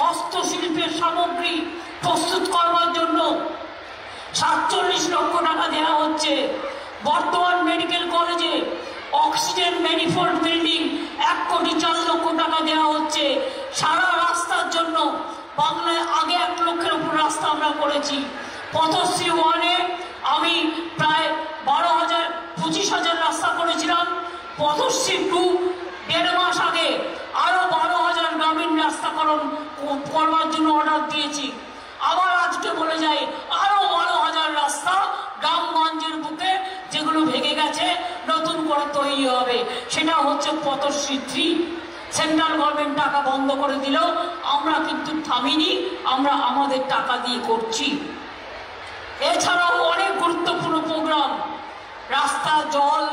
হস্তশিল্পের সামগ্রী প্রস্তুত করবার জন্য 47 লক্ষ টাকা দেওয়া হচ্ছে। বর্ধমান মেডিকেল কলেজে অক্সিজেন ম্যানিফোল্ড বিল্ডিং 1 কোটি 4 লক্ষ টাকা দেওয়া হচ্ছে। সারা রাস্তার জন্য বাংলায় আগে 1 লক্ষের উপর রাস্তা আমরা করেছি। পথশ্রী 1-এ আমি প্রায় 25,000 রাস্তা করেছিলাম। পথশ্রী 2 1.5 মাস আগে আরো 12,000 গ্রামীণ রাস্তাকরণ করবার জন্য অর্ডার দিয়েছি। আবার আজকে বলে যাই আরো 12,000 রাস্তা গ্রামগঞ্জের বুকে যেগুলো ভেঙে গেছে নতুন করে তৈরি হবে। সেটা হচ্ছে পথশ্রী 3। সেন্ট্রাল গভর্নমেন্ট টাকা বন্ধ করে দিলেও আমরা কিন্তু থামিনি, আমরা আমাদের টাকা দিয়ে করছি। এছাড়াও অনেক গুরুত্বপূর্ণ প্রোগ্রাম, রাস্তা, জল,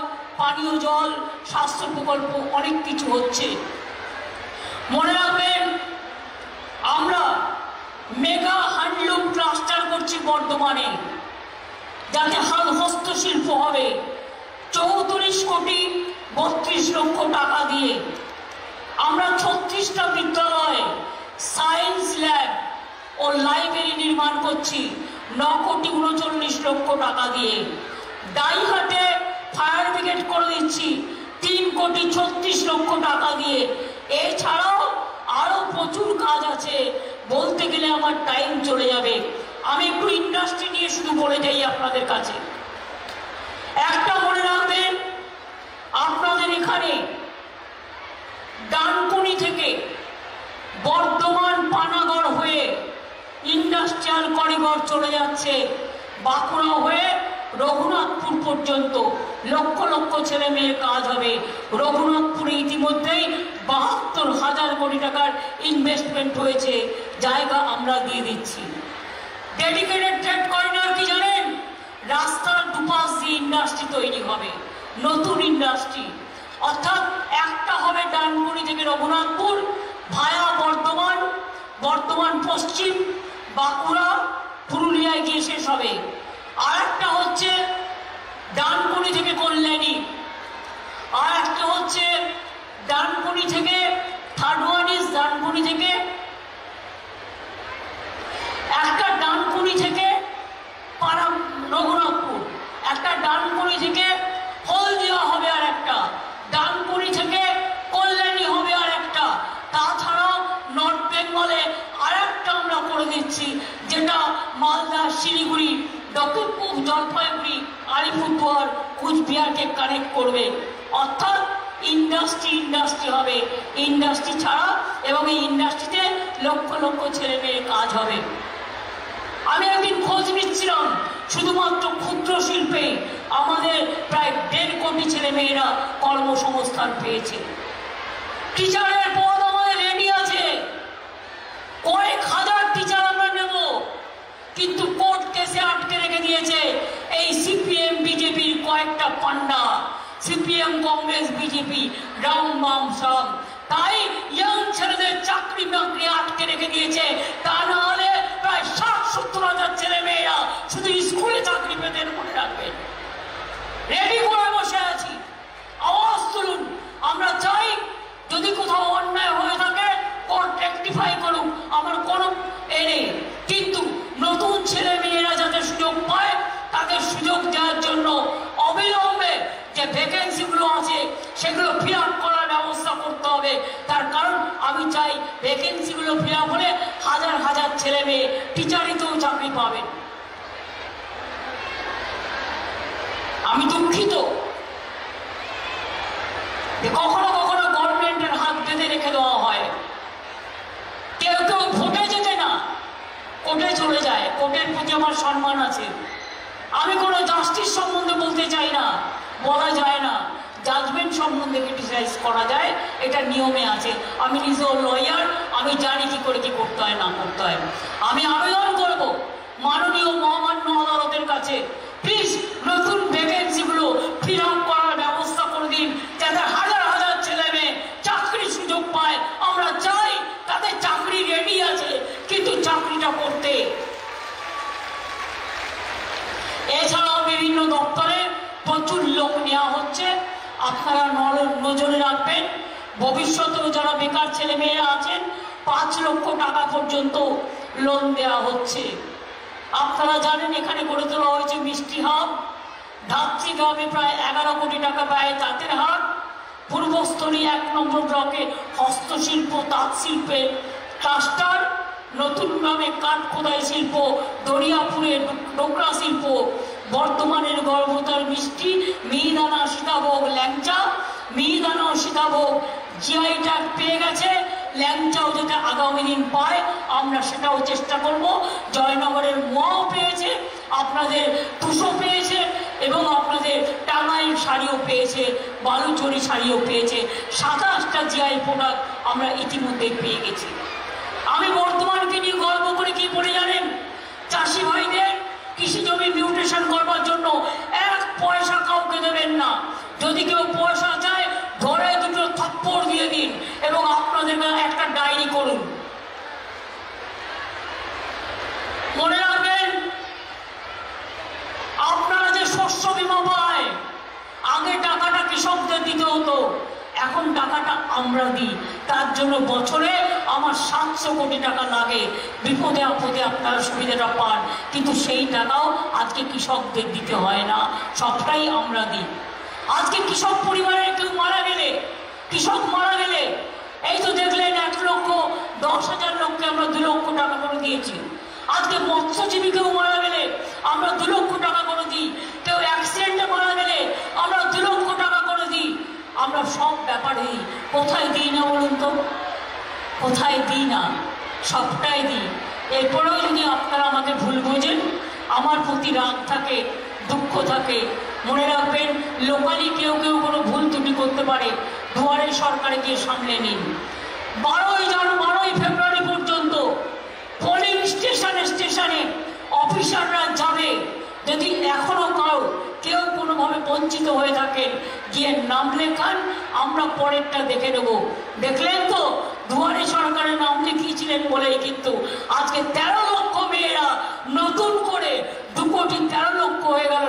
পানীয় জল, স্বাস্থ্য প্রকল্প, অনেক কিছু হচ্ছে। মনে রাখবেন আমরা মেগা হ্যান্ডলুম ক্লাস্টার করছি বর্ধমানে, যাতে হস্তশিল্প হবে। 34 কোটি 32 লক্ষ টাকা দিয়ে আমরা 36টা বিদ্যালয়, সায়েন্স ল্যাব ও লাইব্রেরি নির্মাণ করছি 9 কোটি 39 লক্ষ টাকা দিয়ে। ডাইহাটে ফায়ার ব্রিগেড করে দিচ্ছি 3 কোটি 36 লক্ষ টাকা দিয়ে। এছাড়াও আরো প্রচুর কাজ আছে, বলতে গেলে আমার টাইম চলে যাবে। আমি একটু ইন্ডাস্ট্রি নিয়ে শুধু বলে যাই আপনাদের কাছে। একটা মনে রাখবেন, আপনাদের এখানে ডানকুনি থেকে বর্ধমান পানাগড় হয়ে ইন্ডাস্ট্রিয়াল করিডর চলে যাচ্ছে, বাঁকুড়া হয়ে রঘুনাথপুর পর্যন্ত লক্ষ লক্ষ ছেলে মেয়ের কাজ হবে। রঘুনাথপুরে ইতিমধ্যেই ৭২,০০০ কোটি টাকার ইনভেস্টমেন্ট হয়েছে, জায়গা আমরা দিয়ে দিচ্ছি। ডেডিকেটেড ট্রেড করিডর কি জানেন? রাস্তার দুপাশ দিয়ে ইন্ডাস্ট্রি তৈরি হবে, নতুন ইন্ডাস্ট্রি। অর্থাৎ একটা হবে ডানকুনি থেকে রঘুনাথপুর ভায়া বর্ধমান, বর্ধমান পশ্চিম, বাঁকুড়া, পুরুলিয়ায় গিয়ে শেষ হবে। আর একটা হচ্ছে ডানকুনি থেকে কল্যাণী, আর একটা হচ্ছে ডানকুনি থেকে থার্ড ওয়ান ইজ ডানকুনি থেকে, একটা ডানকুনি থেকে রঘুনাথপুর, একটা ডানকুনি থেকে হলদিয়া হবে, আর একটা ডানকুনি থেকে কল্যাণী হবে, আর একটা। তাছাড়াও নর্থ বেঙ্গলে আর একটা আমরা করে দিচ্ছি, যেটা মালদা, শিলিগুড়ি, দক্ষিণপূব জলপাইগুড়ি, আলিপুরদুয়ার, কুচবিহারকে কানেক্ট করবে। অর্থাৎ ইন্ডাস্ট্রি হবে, ইন্ডাস্ট্রি ছাড়া, এবং এই ইন্ডাস্ট্রিতে লক্ষ লক্ষ ছেলে মেয়ের কাজ হবে। আমি একদিন খোঁজ নিচ্ছিলাম, শুধুমাত্র ক্ষুদ্র শিল্পে আমাদের প্রায় 1.5 কোটি ছেলে মেয়েরা কর্মসংস্থান পেয়েছে। টিচারের পদ আমাদের রেডি আছে, কয়েক হাজার টিচার আমরা নেব, কিন্তু কোর্ট কেসে আটকে রেখে দিয়েছে এই সিপিএম বিজেপির কয়েকটা পান্ডা, সিপিএম কংগ্রেস বিজেপি রাম বাম সাম। তাই ইয়াং ছেলেদের চাকরি বাকরি আটকে রেখে দিয়েছে। তা না হলে প্রায় ৬০-৭০ হাজার ছেলে মেয়েরা শুধু স্কুলে চাকরি পেতে, মনে রাখবেন। রেডি করে বসে আছি, আওয়াজ তুলুন। আমরা চাই যদি কোথাও অন্যায় হয়ে থাকে কোর্ট রেকটিফাই করুক, আমার কোনো নেই, কিন্তু নতুন ছেলে মেয়েরা যাতে সুযোগ পায় তাদের সুযোগ দেওয়ার জন্য অবিলম্বে যে ভ্যাকেন্সিগুলো আছে সেগুলো ফিল আপ করার ব্যবস্থা করতে হবে। তার কারণ আমি চাই ভ্যাকেন্সিগুলো ফিল আপ হলে হাজার হাজার ছেলে মেয়ে টিচারিতেও চাকরি পাবেন। আমি দুঃখিত যে কখনো কখনো গভর্নমেন্টের হাত বেঁধে রেখে দেওয়া হয়। কেউ কেউ ভোটে যেতে না, কোর্টে চলে যায়। কোর্টের প্রতি আমার সম্মান আছে। আমি কোনো জাস্টিস সম্বন্ধে বলতে চাই না, বলা যায় না। জাজমেন্ট সম্বন্ধে ক্রিটিসাইজ করা যায়, এটা নিয়মে আছে। আমি নিজেও লয়ার, আমি জানি কি করে কি করতে হয় না করতে হয়। আমি আবেদন করব মাননীয় মহামান্য আদালতের কাছে, প্লিজ নতুন ভ্যাকেন্সিগুলো ফিল আপ করার ব্যবস্থা করে দিন, যাতে হাজার হাজার ছেলে মেয়ে চাকরির সুযোগ পায়। আমরা চাই তাদের চাকরি রেডি আছে, কিন্তু চাকরিটা করতে। এছাড়াও বিভিন্ন দপ্তরে প্রচুর লোক নেওয়া হচ্ছে, আপনারা নজরে রাখবেন। ভবিষ্যতেও যারা বেকার ছেলে মেয়েরা আছেন 5 লক্ষ টাকা পর্যন্ত লোন দেওয়া হচ্ছে। আপনারা জানেন এখানে গড়ে তোলা হয়েছে মিষ্টি হাব, ধাত্রী গ্রামে প্রায় 11 কোটি টাকা ব্যয়ে তাঁতের হাট, পূর্বস্থলী 1 নম্বর ব্লকে হস্তশিল্প তাঁত শিল্পে ক্লাস্টার, নতুন গ্রামে কাঠ খোদাই শিল্প, দরিয়াপুরে ডোকরা শিল্প, বর্ধমানের গর্ভতার মিষ্টি, মিহিদানা সীতাভোগ ল্যাংচা, মিহিদানা ও সীতাভোগ জিআই ট্যাগ পেয়ে গেছে। ল্যাংচাও যাতে আগামী দিন পায় আমরা সেটাও চেষ্টা করব। জয়নগরের মোয়াও পেয়েছে, আপনাদের টুসো পেয়েছে, এবং আপনাদের টাঙ্গাইল শাড়িও পেয়েছে, বালুচরি শাড়িও পেয়েছে। 27টা জিআই প্রোডাক্ট আমরা ইতিমধ্যেই পেয়ে গেছি। আমি বর্তমানকে নিয়ে গর্ব করে কি বলে জানেন? চাষি ভাইদের কৃষি জমি মিউটেশন করবার জন্য 1 পয়সা কাউকে দেবেন না। যদি কেউ পয়সা চায় ধরে 2 থাপ্পড় দিয়ে দিন, এবং আপনাদের একটা ডায়েরি করুন। মনে রাখবেন, আপনারা যে শস্য বীমা পায়, আগে টাকাটা কৃষকদের দিতে হতো, এখন টাকাটা আমরা দিই। তার জন্য বছরে আমার 700 কোটি টাকা লাগে, বিপদে আপদে আপনারা সুবিধাটা পান, কিন্তু সেই টাকাও আজকে কৃষকদের দিতে হয় না, সবটাই আমরা দিই। আজকে কৃষক পরিবারের কেউ মারা গেলে, কৃষক মারা গেলে, এই তো দেখলেন 1,10,000 লোককে আমরা 2 লক্ষ টাকা করে দিয়েছি। আজকে মৎস্যজীবী কেউ মারা গেলে আমরা 2 লক্ষ টাকা করে দিই। কেউ অ্যাক্সিডেন্টে মারা গেলে আমরা 2 লক্ষ টাকা করে দিই। আমরা সব ব্যাপারে কোথায় দিই না বলুন তো? কোথায় দিই না? সবটাই দিই। এরপরেও যদি আপনারা আমাকে ভুল বোঝেন, আমার প্রতি রাগ থাকে, দুঃখ থাকে, মনে রাখবেন, লোকালি কেউ কেউ কোনো ভুল ত্রুটি করতে পারে, দুয়ারে সরকারে গিয়ে সামলে নিন। 12ই ফেব্রুয়ারি পর্যন্ত পোলিং স্টেশনে স্টেশনে অফিসাররা যাবে। যদি এখনো কেউ কোনোভাবে বঞ্চিত হয়ে থাকেন, গিয়ে নাম লেখান, আমরা পরেরটা দেখে নেব। দেখলেন তো, দুয়ারে সরকারের নাম লিখিয়েছিলেন বলেই কিন্তু আজকে 13 লক্ষ মেয়েরা নতুন করে 2,13 লক্ষ হয়ে গেল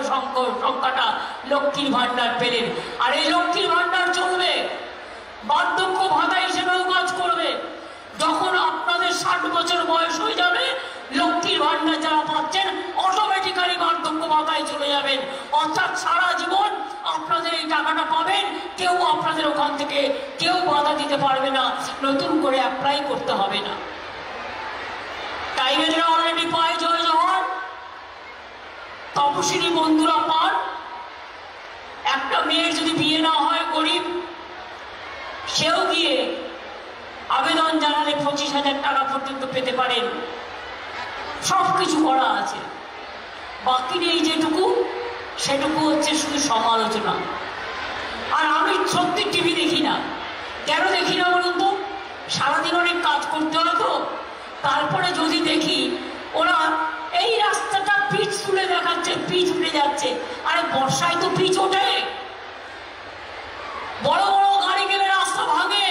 সংখ্যাটা, লক্ষ্মীর ভান্ডার পেলেন। আর এই লক্ষ্মীর ভান্ডার চলবে, বার্ধক্য ভাতা হিসেবেও কাজ করবে। যখন আপনাদের 60 বছর বয়স হয়ে যাবে, লক্ষ্মীর ভান্ডার যারা পাচ্ছেন অটোমেটিক্যালি বার্ধক্য ভাতায় চলে যাবেন। অর্থাৎ সারা জীবন আপনাদের এই টাকাটা পাবেন, কেউ আপনাদের ওখান থেকে কেউ বাধা দিতে পারবে না, নতুন করে অ্যাপ্লাই করতে হবে না। টাইমের অলরেডি পায় জয় জওয়ান, তপশিলি বন্ধুরা পান। একটা মেয়ের যদি বিয়ে না হয় গরিব, সেও গিয়ে আবেদন জানালে 25,000 টাকা পর্যন্ত পেতে পারেন। সবকিছু করা আছে, বাকি নেই যেটুকু, সেটুকু হচ্ছে শুধু সমালোচনা। আর আমি সত্যি টিভি দেখি না। কেন দেখি না বলুন তো? সারাদিন অনেক কাজ করতে হয় তো। তারপরে যদি দেখি ওরা এই রাস্তাটা পিচ তুলে দেখাচ্ছে, পিচ উঠে যাচ্ছে। আরে বর্ষায় তো পিচ ওঠে, বড় বড় গাড়ি গেলে রাস্তা ভাঙে।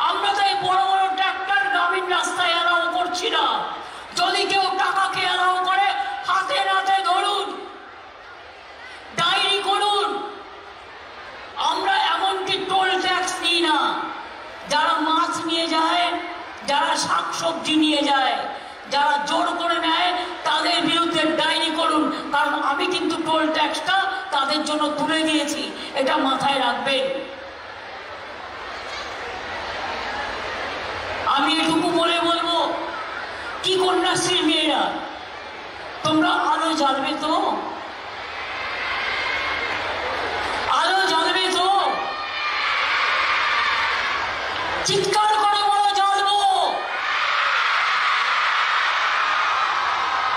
আমরা তাই বড় বড় ট্রাক্টর গ্রামীণ রাস্তায় এলাও করছি না। যদি কেউ টাকাকে এলাও করে, হাতে নাতে ধরুন, ডায়েরি করুন। আমরা এমনকি টোল ট্যাক্স নিই না। যারা মাছ নিয়ে যায়, যারা শাকসবজি নিয়ে যায়, যারা জোর করে নেয়, তাদের বিরুদ্ধে ডায়েরি করুন। কারণ আমি কিন্তু টোল ট্যাক্সটা তাদের জন্য তুলে দিয়েছি, এটা মাথায় রাখবেন। আমি এটুকু বলে বলবো, কি কন্যাশ্রীর মেয়েরা, তোমরা আলো জ্বালবে তো? আলো জ্বালবে তো? চিৎকার করে বলো, জ্বালবো।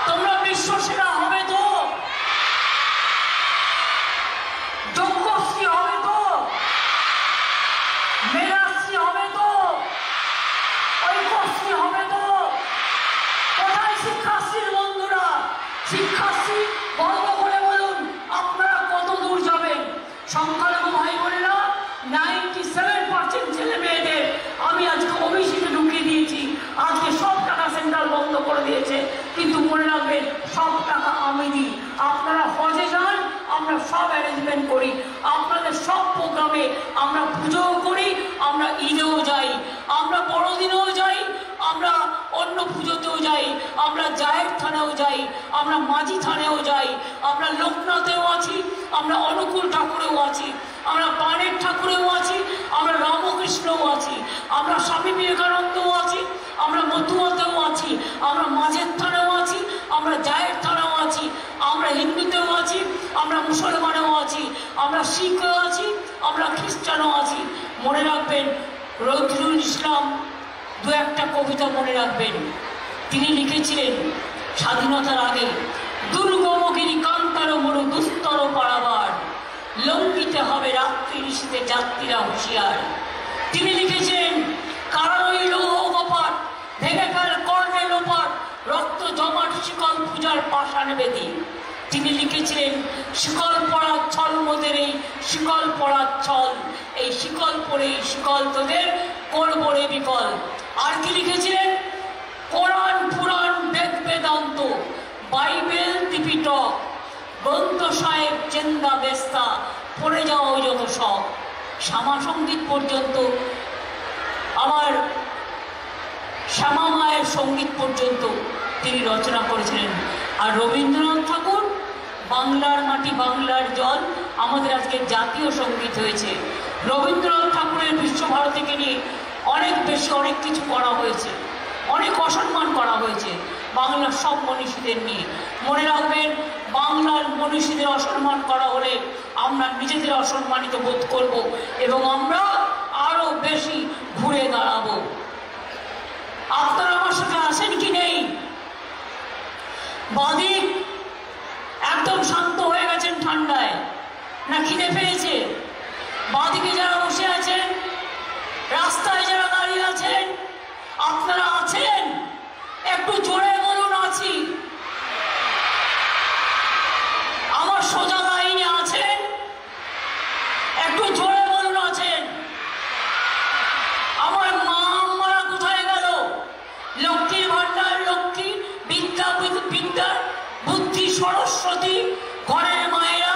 তোমরা বিশ্বসেরা হবে তো? যোগ্যশ্রী হবে তো? মেধাশ্রী হবে তো? ঐক্যশ্রী হবে তো? কোথায় শিক্ষাশ্রীর বন্ধুরা? শিক্ষাশ্রী গর্ব করে বলুন, আপনারা কত দূর যাবেন? সংখ্যালঘু ভাই বোনেরা, 97% ছেলে মেয়েদের আমি আজকে ওবিসিতে ঢুকিয়ে দিয়েছি। আজকে সব টাকা সেন্ট্রাল বন্ধ করে দিয়েছে, কিন্তু মনে রাখবেন, সব টাকা আমি দিই। আপনারা হজে যান, আমরা সব অ্যারেঞ্জমেন্ট করি। আপনাদের সব প্রোগ্রামে আমরা পুজোও করি, আমরা ঈদেও যাই, আমরা বড়দিনেও যাই, আমরা অন্য পুজোতেও যাই, আমরা জায়ের থানেও যাই, আমরা মাঝি থানেও যাই, আমরা লোকনাথেও আছি, আমরা অনুকূল ঠাকুরেও আছি, আমরা পানের ঠাকুরেও আছি, আমরা রামকৃষ্ণও আছি, আমরা স্বামী বিবেকানন্দও আছি, আমরা মতুয়াতেও আছি, আমরা মাঝের থানেও আছি, আমরা জায়ের থানেও আছি, আমরা হিন্দুতেও আছি, আমরা মুসলমানেও আছি, আমরা শিখও আছি, আমরা খ্রিস্টানও আছি। মনে রাখবেন, নজরুল ইসলাম দু একটা কবিতা মনে রাখবেন। তিনি লিখেছিলেন স্বাধীনতার আগে, দুর্গমগিরি কান্তার মরু দুস্তর পারাবার, লঙ্ঘিতে হবে রাত্রি নিশীতে যাত্রীরা হুঁশিয়ার। তিনি লিখেছেন, কারণই লৌহ কপাট, ভেঙে ফেল কর্ণে লোপাট, রক্ত জমাট শিকল পূজার পাষাণ বেদী। তিনি লিখেছিলেন, শিকল পড়ার ছল মোদের এই শিকল পড়ার ছল, এই শিকল পরে শিকল তোদের করবো রে বিকল। আর কি লিখেছিলেন, কোরআন পুরাণ বেদ বেদান্ত, বাইবেল ত্রিপিটক, গ্রন্থ সাহেব চেন্দা বেস্তা, পড়ে যাওয়া ওই যত সব। শ্যামা সঙ্গীত পর্যন্ত, আমার শ্যামা মায়ের সঙ্গীত পর্যন্ত তিনি রচনা করেছিলেন। আর রবীন্দ্রনাথ ঠাকুর, বাংলার মাটি বাংলার জল আমাদের আজকে জাতীয় সঙ্গীত হয়েছে। রবীন্দ্রনাথ ঠাকুরের বিশ্বভারতীকে নিয়ে অনেক বেশি অনেক কিছু করা হয়েছে, অনেক অসম্মান করা হয়েছে বাংলার সব মনীষীদের নিয়ে। মনে রাখবেন, বাংলার মনীষীদের অসম্মান করা হলে আমরা নিজেদের অসম্মানিত বোধ করব এবং আমরা আরো বেশি ঘুরে দাঁড়াবো। আপনারা আমার সাথে আসেন কি নেই? বাদিক একদম শান্ত হয়ে গেছেন ঠান্ডায়। না খিদে পেয়েছে? বাঁদিকে যারা বসে আছেন, রাস্তায় যারা দাঁড়িয়ে আছেন, আপনারা আছেন? একটু জোরে বলুন আছি। আমার সোজা লাইনে আছেন? একটু জোরে বলুন আছেন। আমার মা আম্মারা কোথায় গেল? লক্ষ্মীর ভান্ডার লক্ষ্মী, বিদ্যা বিদ্যার বুদ্ধি সরস্বতী, ঘরের মায়েরা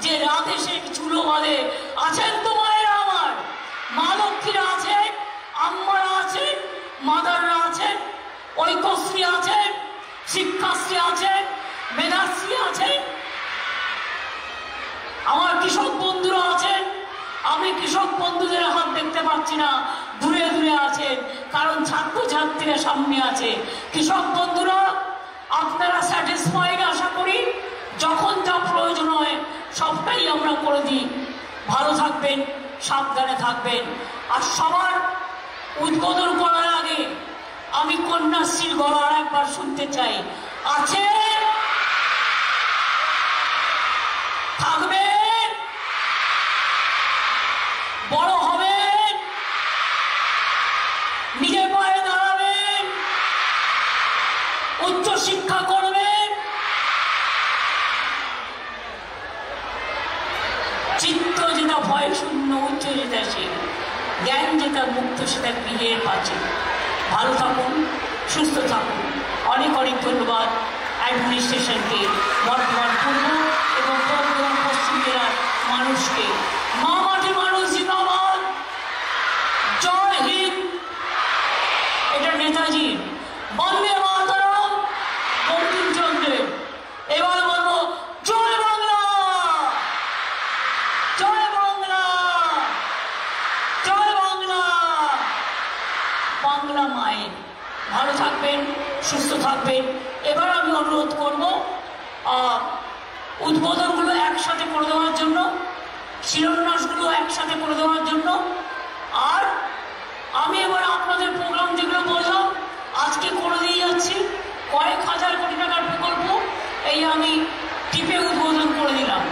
যে রাত এসে চুলো বাঁধে, আছেন তো মায়েরা? আমার মা লক্ষ্মীরা আছেন, আম্মারা আছেন, মাদাররা আছেন, ঐক্যশ্রী আছেন, শিক্ষাশ্রী আছেন, মেধাশ্রী আছেন, আমার কৃষক বন্ধুরা আছেন। আমি কৃষক বন্ধুদের হাত দেখতে পাচ্ছি না, দূরে দূরে আছেন, কারণ ছাত্রছাত্রীরা সামনে আছে। কৃষক বন্ধুরা, আপনারা স্যাটিসফাইড আশা করি। যখন যা প্রয়োজন হয় সবটাই আমরা করে দিই। ভালো থাকবেন, সাবধানে থাকবেন। আর সবার উদ্বোধন করার আগে আমি কন্যাশ্রীর গলা আর একবার শুনতে চাই। আছে? থাকবেন? বড় হবেন? নিজের পায়ে দাঁড়াবেন? উচ্চ শিক্ষা করবেন? চিত্ত যেটা ভয় শূন্য, উচ্চ যেটা সে জ্ঞান যেটা মুক্ত সেটা গৃহের পাচ্ছে। ভালো থাকুন, সুস্থ থাকুন। অনেক অনেক ধন্যবাদ অ্যাডমিনিস্ট্রেশনকে, বর্ধমান পূর্ব এবং বর্ধমান পশ্চিম জেলার মানুষকে। মা মাটির মানুষ জিন্দাবাদ, জয় হিন্দ। এটা নেতাজি। বন্দে মাতরম, বঙ্কিমচন্দ্রের। এবার বলবো জয় বাংলা, জয় বাংলা, জয় বাংলা। বাংলা মায়ের। ভালো থাকবেন, সুস্থ থাকবেন। এবার আমি অনুরোধ করব উদ্বোধনগুলো একসাথে করে দেওয়ার জন্য, শিলান্যাসগুলো একসাথে করে দেওয়ার জন্য। আর আমি এবার আপনাদের প্রোগ্রাম যেগুলো বললাম আজকে করে দিয়ে যাচ্ছি। কয়েক হাজার কোটি টাকার প্রকল্প এই আমি টিপে উদ্বোধন করে দিলাম।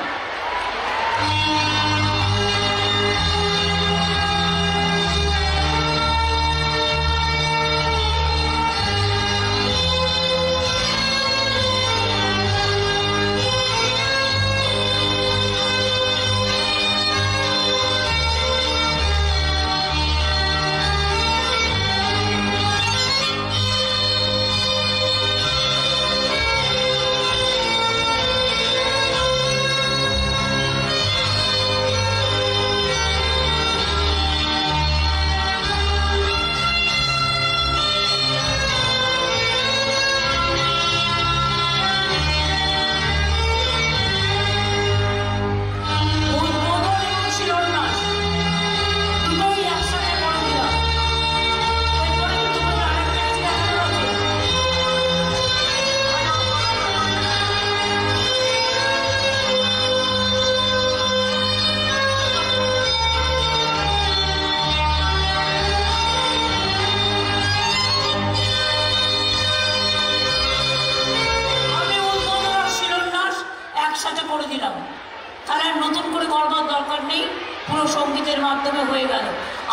মাধ্যমে হয়ে গেল।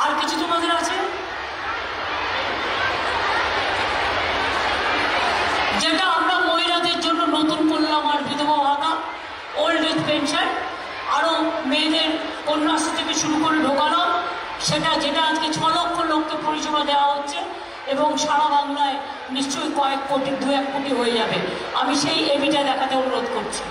আর কিছু তোমাদের আছে? যেটা আমরা মহিলাদের জন্য নতুন করলাম, আর বিধবা ভাতা, ওল্ড এজ পেনশন, আরো মেয়েদের কন্যাশ্রী থেকে শুরু করে ঢোকালাম, সেটা যেটা আজকে 6 লক্ষ লোককে পরিষেবা দেওয়া হচ্ছে এবং সারা বাংলায় নিশ্চয়ই কয়েক কোটি, 2-1 কোটি হয়ে যাবে। আমি সেই এবিটা দেখাতে অনুরোধ করছি।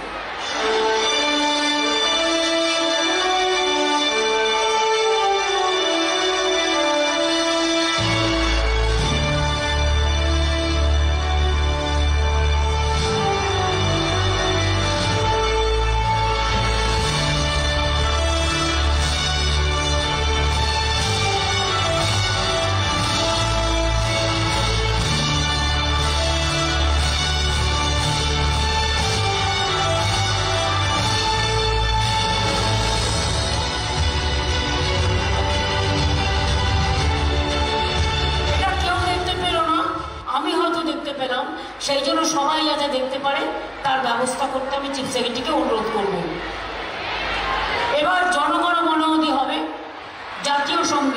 সেই জন্য সবাই যাতে দেখতে পারে তার ব্যবস্থা করতে আমি চিফ সেক্রেটারিকে অনুরোধ করব।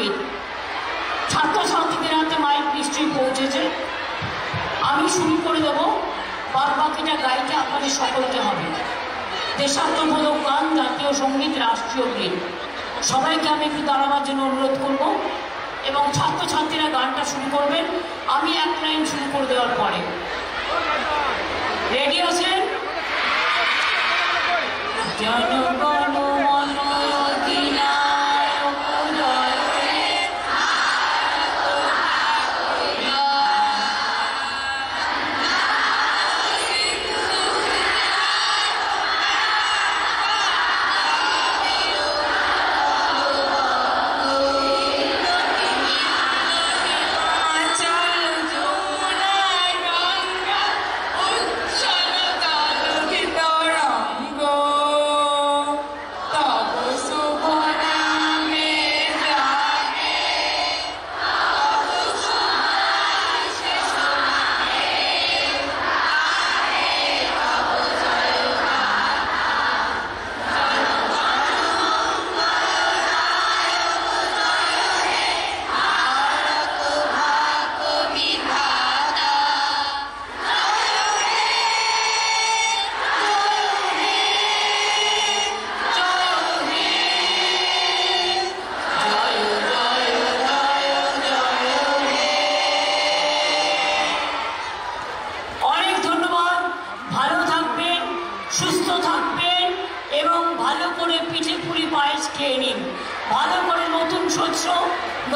সঙ্গীত। ছাত্রছাত্রীদের হাতে মাইক নিশ্চয়ই পৌঁছেছে, আমি শুরু করে দেবো, বাদ বাকিটা গাইতে আপনাদের সকলকে হবে। দেশাত্মবোধক গান, জাতীয় সঙ্গীত, রাষ্ট্রীয় গীত, সবাইকে আমি একটু দাঁড়াবার জন্য অনুরোধ করব এবং ছাত্রছাত্রীরা গানটা শুরু করবেন আমি এক লাইন শুরু করে দেওয়ার পরে। রেডি আছেন? জনগণ মন অধিনায়ক জয় হে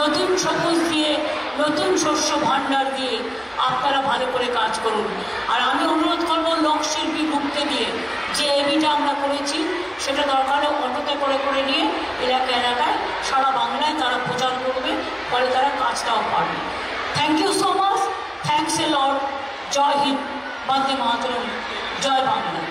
নতুন সবুজ দিয়ে, নতুন শস্য ভাণ্ডার দিয়ে আপনারা ভালো করে কাজ করুন। আর আমি অনুরোধ করবো লোকশিল্পী গ্রুপকে দিয়ে যে এবিটা আমরা করেছি সেটা দরকার হলে অটোতে করে করে নিয়ে এলাকায় সারা বাংলায় তারা প্রচার করবে, পরে তারা কাজটাও পারবে। Thank you so much, thanks a lot. জয় হিন্দ, বন্দে মাতরম, জয় বাংলা।